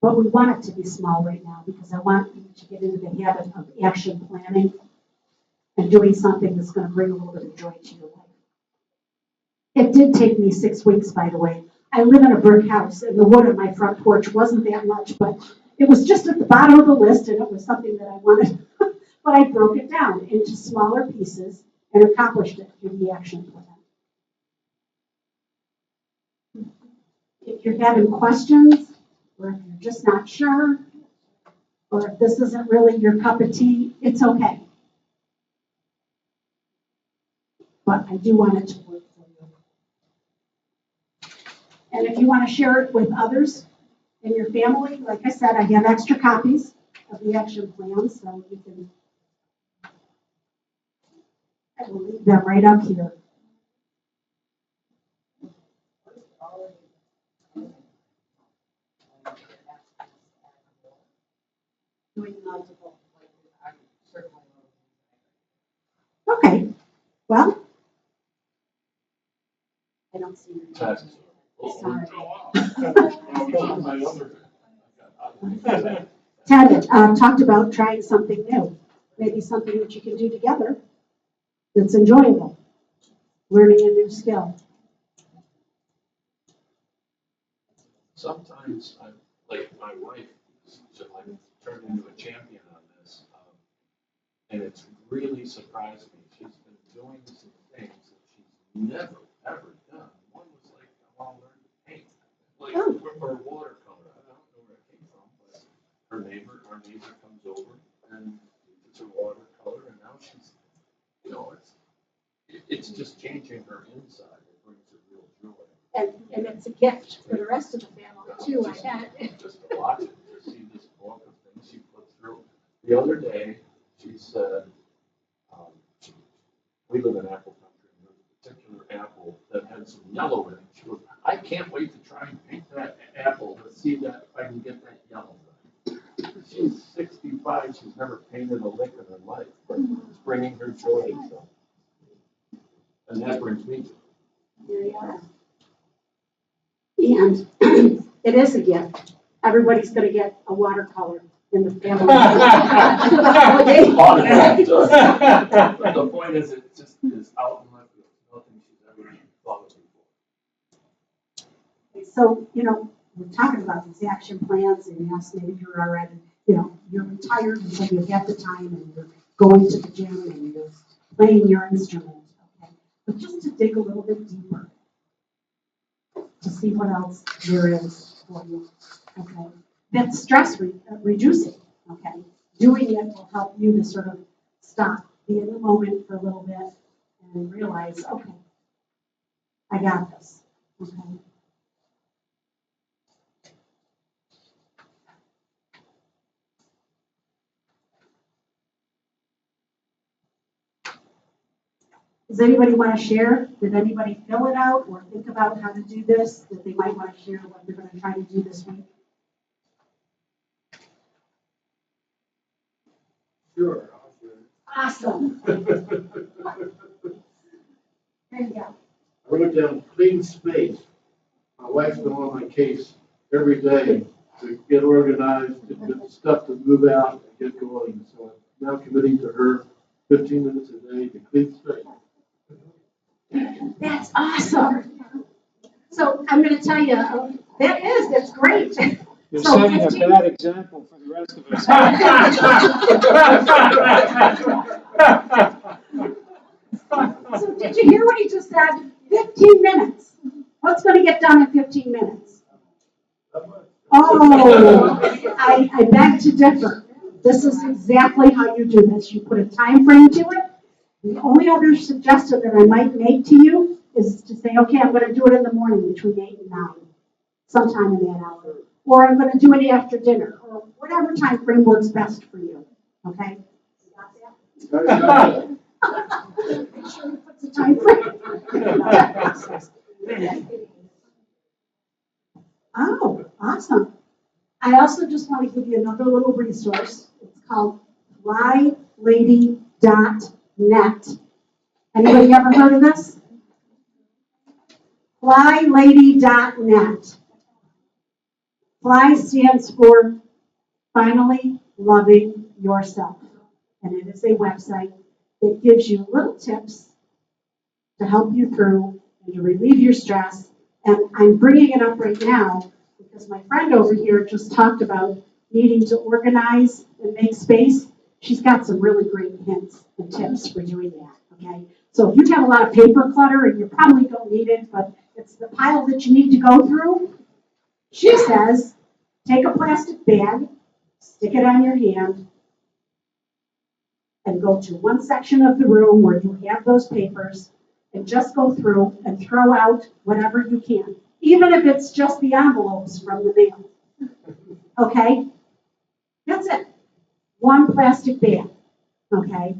but we want it to be small right now because I want you to get into the habit of action planning and doing something that's going to bring a little bit of joy to your life. It did take me 6 weeks, by the way. I live in a brick house, and the wood on my front porch wasn't that much, but it was just at the bottom of the list, and it was something that I wanted. But I broke it down into smaller pieces and accomplished it through the action plan. If you're having questions, or if you're just not sure, or if this isn't really your cup of tea, it's okay. But I do want it to work for you. And if you want to share it with others in your family, like I said, I have extra copies of the action plan, so you can, I will leave them right up here. Doing multiple. Okay, well, I don't see your That's- Sorry. My other- Ted talked about trying something new, maybe something that you can do together that's enjoyable, learning a new skill. Sometimes I'm, like, my wife, like, turned into a champion on this, and it's really surprised me. She's been doing some things that she's never, ever done. One was like, I want to learn to paint, like, or watercolor. I don't know where it came from, but our neighbor comes over and it's her watercolor, and now she's, it's just changing her inside. It brings her real joy. And it's a gift for the rest of the family too, I bet. Just to watch it, to see this book of things she put through. The other day, she said, we live in apple country, and there's a particular apple that had some yellow in it. She goes, I can't wait to try and paint that apple to see that if I can get that yellow. She's 65, she's never painted a lick in her life, but it's bringing her joy. So. And that brings me joy. There you are. And it is a gift. Everybody's going to get a watercolor in the family. But the point is, it just is out in left field. Nothing she's ever thought of before. So, we're talking about these action plans, and yes, maybe you're already, you're retired, and so you have the time, and you're going to the gym, and you're playing your instrument, okay? But just to dig a little bit deeper, to see what else there is for you, okay? That's stress reducing, okay? Doing it will help you to sort of stop, be in the moment for a little bit, and realize, okay, I got this, okay? Does anybody want to share? Did anybody fill it out or think about how to do this, that they might want to share what they're going to try to do this week? Sure, I'll share. Awesome. There you go. I wrote down clean space. My wife's been on my case every day to get organized, to get the stuff to move out and get going. So I'm now committing to her 15 minutes a day to clean space. That's awesome. So I'm gonna tell you, that's great. You're So setting a 15 bad example for the rest of us. So did you hear what he just said? 15 minutes. What's gonna get done in 15 minutes? Oh, I beg to differ. This is exactly how you do this. You put a time frame to it. The only other suggestion that I might make to you is to say, okay, I'm gonna do it in the morning between 8 and 9, sometime in that hour. Or I'm gonna do it after dinner, or whatever time frame works best for you, okay? Make sure you put the time frame. Oh, awesome. I also just want to give you another little resource. It's called flylady.net. Anybody ever heard of this? Flylady.net. Fly stands for Finally Loving Yourself. And it is a website that gives you little tips to help you through and to relieve your stress. And I'm bringing it up right now because my friend over here just talked about needing to organize and make space. She's got some really great hints and tips for doing that, okay? So if you have a lot of paper clutter and you probably don't need it, but it's the pile that you need to go through, she says, take a plastic bag, stick it on your hand, and go to one section of the room where you have those papers and just go through and throw out whatever you can, even if it's just the envelopes from the mail. Okay? That's it. One plastic bag. Okay?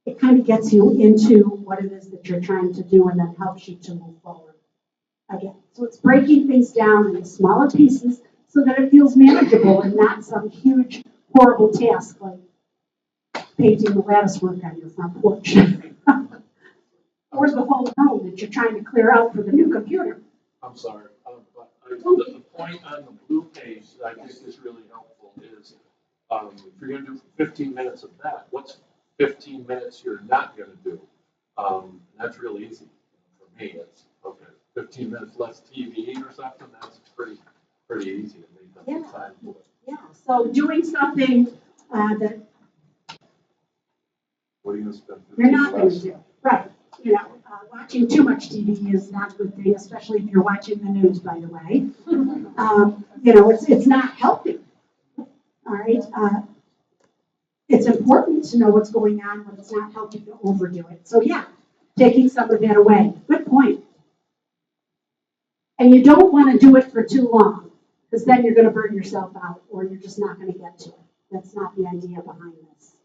It kind of gets you into what it is that you're trying to do and then helps you to move forward. Again, so it's breaking things down into smaller pieces so that it feels manageable and not some huge, horrible task like painting the lattice work on your front porch. Or the whole room that you're trying to clear out for the new computer. I'm sorry, but the point on the blue page that I think is really helpful is, if you're gonna do 15 minutes of that, what's 15 minutes you're not gonna do? That's real easy for me. It's, okay, 15 minutes less TV or something, that's pretty easy to make up the time for it. Yeah, so doing something that What are you gonna spend 15 you're not going minutes? to do. Right. You know, watching too much TV is not a good thing, especially if you're watching the news, by the way. You know, it's not healthy. All right. It's important to know what's going on, but it's not healthy to overdo it. So yeah, taking some of that away. Good point. And you don't want to do it for too long, because then you're going to burn yourself out, or you're just not going to get to it. That's not the idea behind this.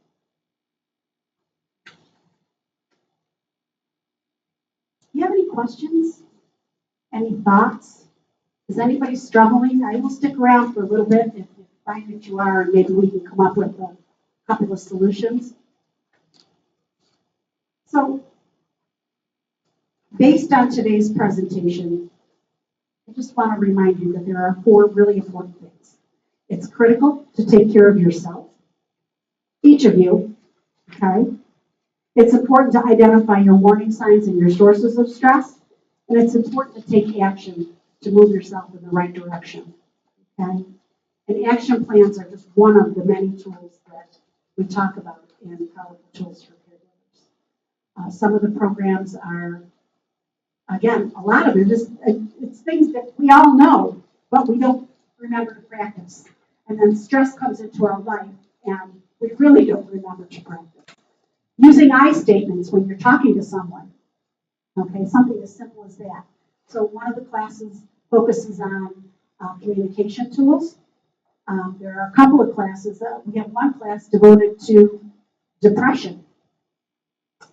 Do you have any questions? Any thoughts? Is anybody struggling? I will stick around for a little bit if you find that you are, and maybe we can come up with a couple of solutions. So, based on today's presentation, I just want to remind you that there are 4 really important things. It's critical to take care of yourself, each of you, okay? It's important to identify your warning signs and your sources of stress, and it's important to take action to move yourself in the right direction, okay? And action plans are just one of the many tools that we talk about in Powerful Tools for Caregivers. Some of the programs are, again, a lot of it is it's things that we all know, but we don't remember to practice. And then stress comes into our life, and we really don't remember to practice. Using I statements when you're talking to someone, okay, something as simple as that. So one of the classes focuses on communication tools. There are a couple of classes. We have one class devoted to depression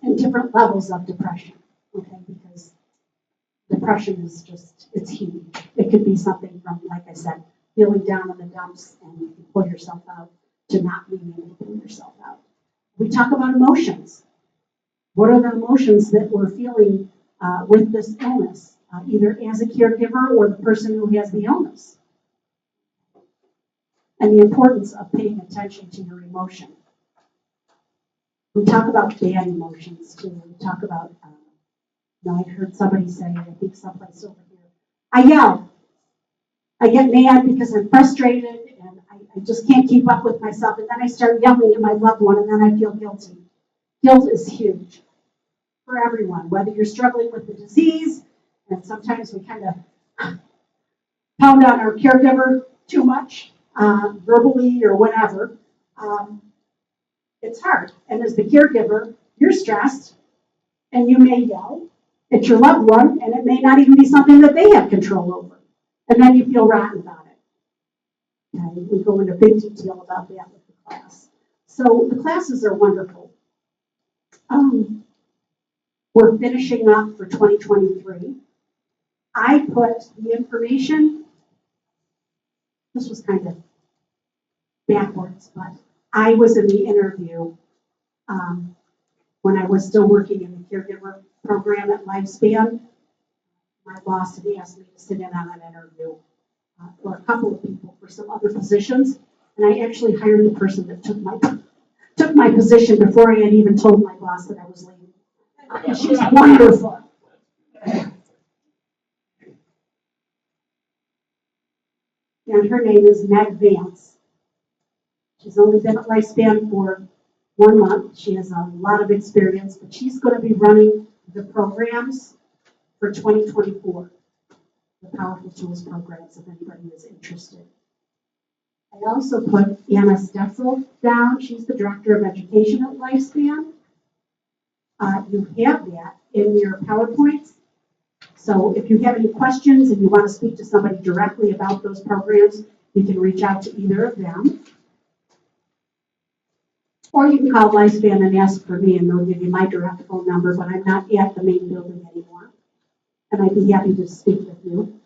and different levels of depression, okay, because depression is just, it's huge. It could be something from, like I said, feeling down in the dumps and you can pull yourself out to not being able to pull yourself out. We talk about emotions. What are the emotions that we're feeling with this illness, either as a caregiver or the person who has the illness. And the importance of paying attention to your emotion. We talk about bad emotions too. We talk about, I heard somebody say, I think someplace over here, I yell. I get mad because I'm frustrated and I just can't keep up with myself. And then I start yelling at my loved one and then I feel guilty. Guilt is huge for everyone, whether you're struggling with the disease, and sometimes we kind of pound on our caregiver too much, verbally or whatever. It's hard. And as the caregiver, you're stressed and you may yell at your loved one and it may not even be something that they have control over. And then you feel rotten about it. Okay, we go into big detail about that with the class. So the classes are wonderful. We're finishing up for 2023. I put the information, this was kind of backwards, but I was in the interview when I was still working in the caregiver program at Lifespan. My boss had asked me to sit in on an interview for a couple of people for some other positions, and I actually hired the person that took my position before I had even told my boss that I was leaving. And she's wonderful. And her name is Meg Vance. She's only been at Lifespan for 1 month. She has a lot of experience, but she's going to be running the programs for 2024, the Powerful Tools programs, if anybody is interested. I also put Anna Stetzel down. She's the Director of Education at Lifespan. You have that in your PowerPoints. So if you have any questions and you want to speak to somebody directly about those programs, you can reach out to either of them. Or you can call Lifespan and ask for me and they'll give you my direct phone number, but I'm not at the main building anymore. And I'd be happy to speak with you.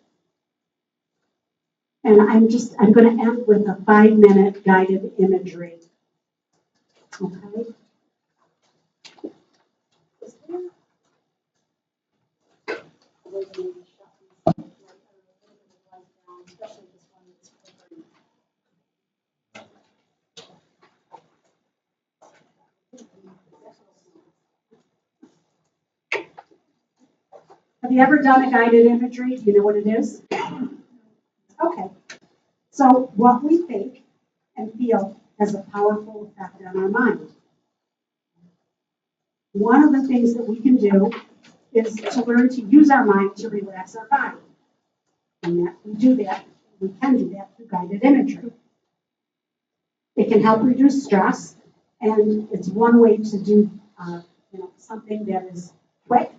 And I'm going to end with a 5-minute guided imagery. Okay? Have you ever done a guided imagery? Do you know what it is? Okay. So what we think and feel has a powerful effect on our mind. One of the things that we can do is to learn to use our mind to relax our body. And that we can do that through guided imagery. It can help reduce stress, and it's one way to do something that is quick.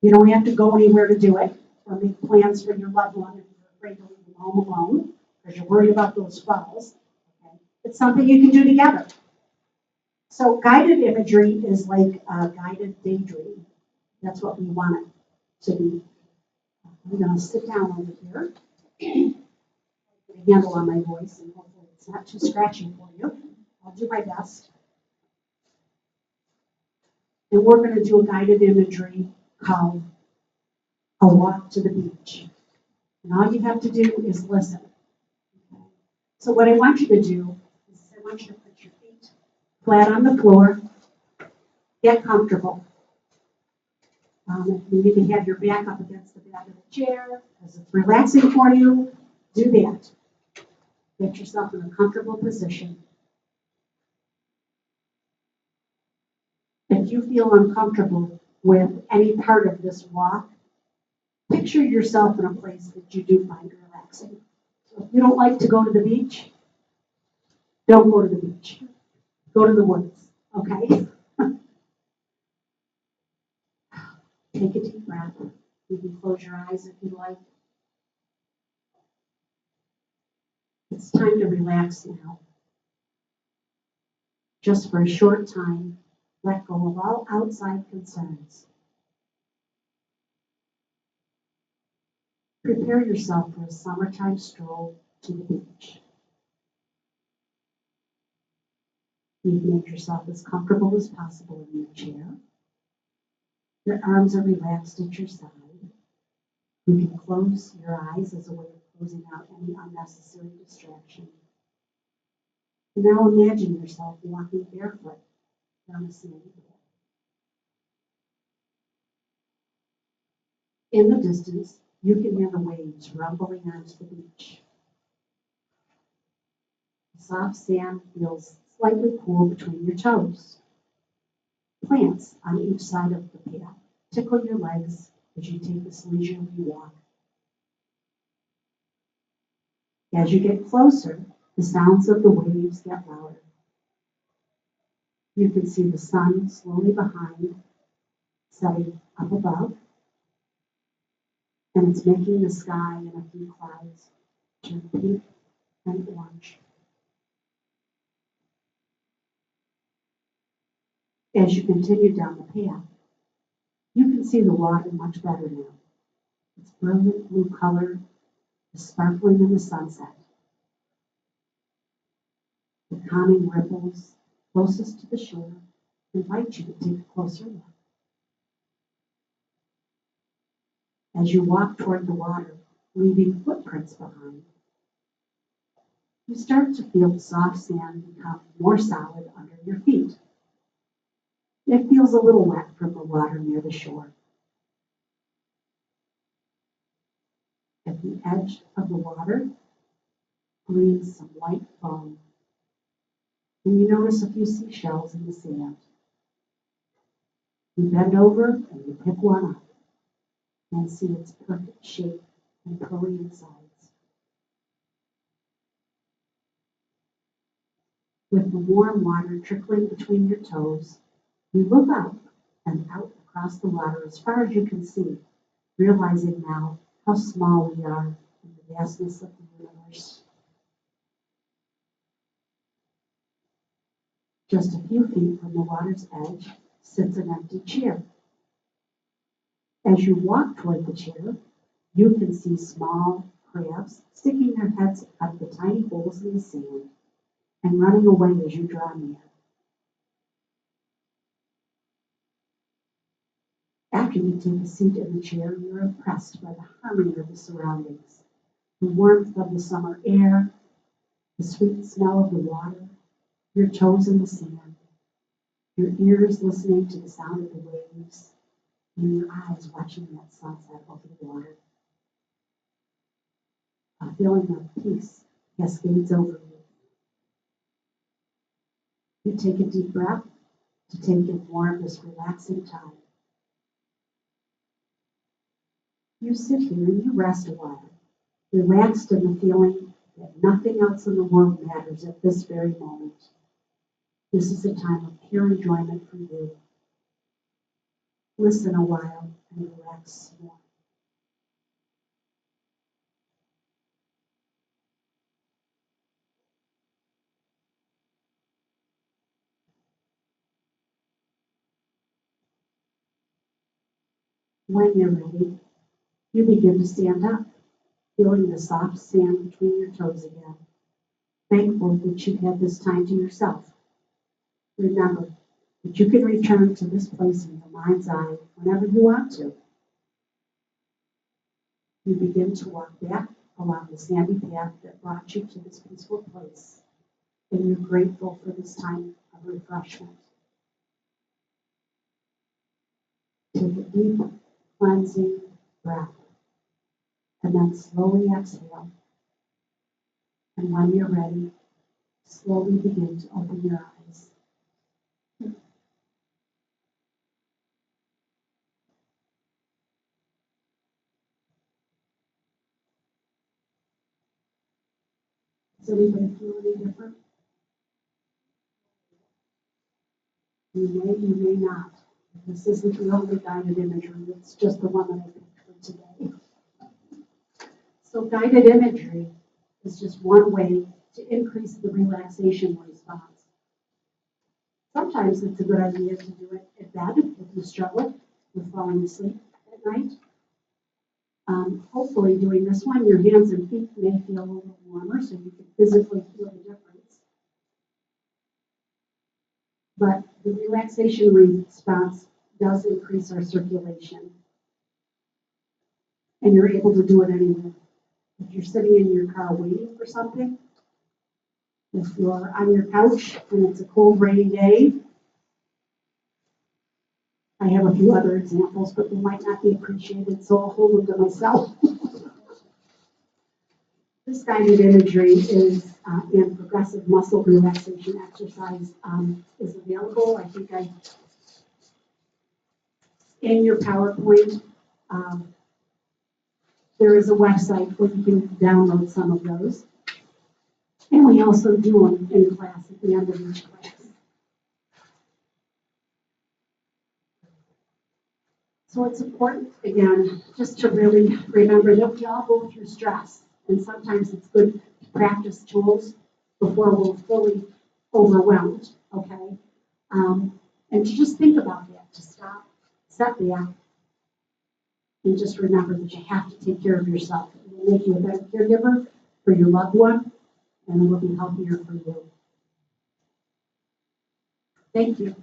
You don't have to go anywhere to do it, or make plans for your loved one if you're afraid to leave them home alone, because you're worried about those falls. Okay? It's something you can do together. So guided imagery is like a guided daydream. That's what we want it to be. I'm going to sit down over here, get a handle on my voice, and hopefully it's not too scratchy for you. I'll do my best. And we're going to do a guided imagery called A Walk to the Beach. And all you have to do is listen. Okay? So what I want you to do is I want you to put your feet flat on the floor, get comfortable. If you need to have your back up against the back of the chair, because it's relaxing for you, do that. Get yourself in a comfortable position. If you feel uncomfortable with any part of this walk, picture yourself in a place that you do find relaxing. So if you don't like to go to the beach, don't go to the beach. Go to the woods, okay? Take a deep breath. You can close your eyes if you like. It's time to relax now. Just for a short time, let go of all outside concerns. Prepare yourself for a summertime stroll to the beach. You've made yourself as comfortable as possible in your chair. Your arms are relaxed at your side. You can close your eyes as a way of closing out any unnecessary distraction. And now imagine yourself walking barefoot down a sandy path. In the distance, you can hear the waves rumbling onto the beach. The soft sand feels slightly cool between your toes. Plants on each side of the path tickle your legs as you take this leisurely walk. As you get closer, the sounds of the waves get louder. You can see the sun slowly behind, setting up above, and it's making the sky and a few clouds turn pink and orange. As you continue down the path, you can see the water much better now. Its brilliant blue color is sparkling in the sunset. The calming ripples closest to the shore invite you to take a closer look. As you walk toward the water, leaving footprints behind, you start to feel the soft sand become more solid under your feet. It feels a little wet from the water near the shore. At the edge of the water gleams some white foam, and you notice a few seashells in the sand. You bend over and you pick one up and see its perfect shape and pearly insides. With the warm water trickling between your toes, you look up and out across the water as far as you can see, realizing now how small we are in the vastness of the universe. Just a few feet from the water's edge sits an empty chair. As you walk toward the chair, you can see small crabs sticking their heads out of the tiny holes in the sand and running away as you draw near. After you take a seat in the chair, you're impressed by the harmony of the surroundings, the warmth of the summer air, the sweet smell of the water, your toes in the sand, your ears listening to the sound of the waves, and your eyes watching that sunset over the water. A feeling of peace cascades over you. You take a deep breath to take in more of this relaxing time. You sit here and you rest a while, relaxed in the feeling that nothing else in the world matters at this very moment. This is a time of pure enjoyment for you. Listen a while and relax more. When you're ready, you begin to stand up, feeling the soft sand between your toes again, thankful that you had this time to yourself. Remember that you can return to this place in your mind's eye whenever you want to. You begin to walk back along the sandy path that brought you to this peaceful place, and you're grateful for this time of refreshment. Take a deep, cleansing breath, and then slowly exhale. And when you're ready, slowly begin to open your eyes. Does anybody feel any different? You may not. This isn't the only guided imagery, it's just the one that I picked for today. So guided imagery is just one way to increase the relaxation response. Sometimes it's a good idea to do it at bed if you struggle with falling asleep at night. Hopefully doing this one, your hands and feet may feel a little warmer so you can physically feel the difference. But the relaxation response does increase our circulation. And you're able to do it anywhere. If you're sitting in your car waiting for something, if you're on your couch and it's a cold, rainy day, I have a few other examples, but they might not be appreciated, so I'll hold them to myself. This guided imagery is, and progressive muscle relaxation exercise is available. I think in your PowerPoint, there is a website where you can download some of those. And we also do them in class at the end of each class. So it's important, again, just to really remember that we all go through stress. And sometimes it's good to practice tools before we're fully overwhelmed, okay? And to just think about that, to stop, set back, and just remember that you have to take care of yourself. It will make you a better caregiver for your loved one, and it will be healthier for you. Thank you.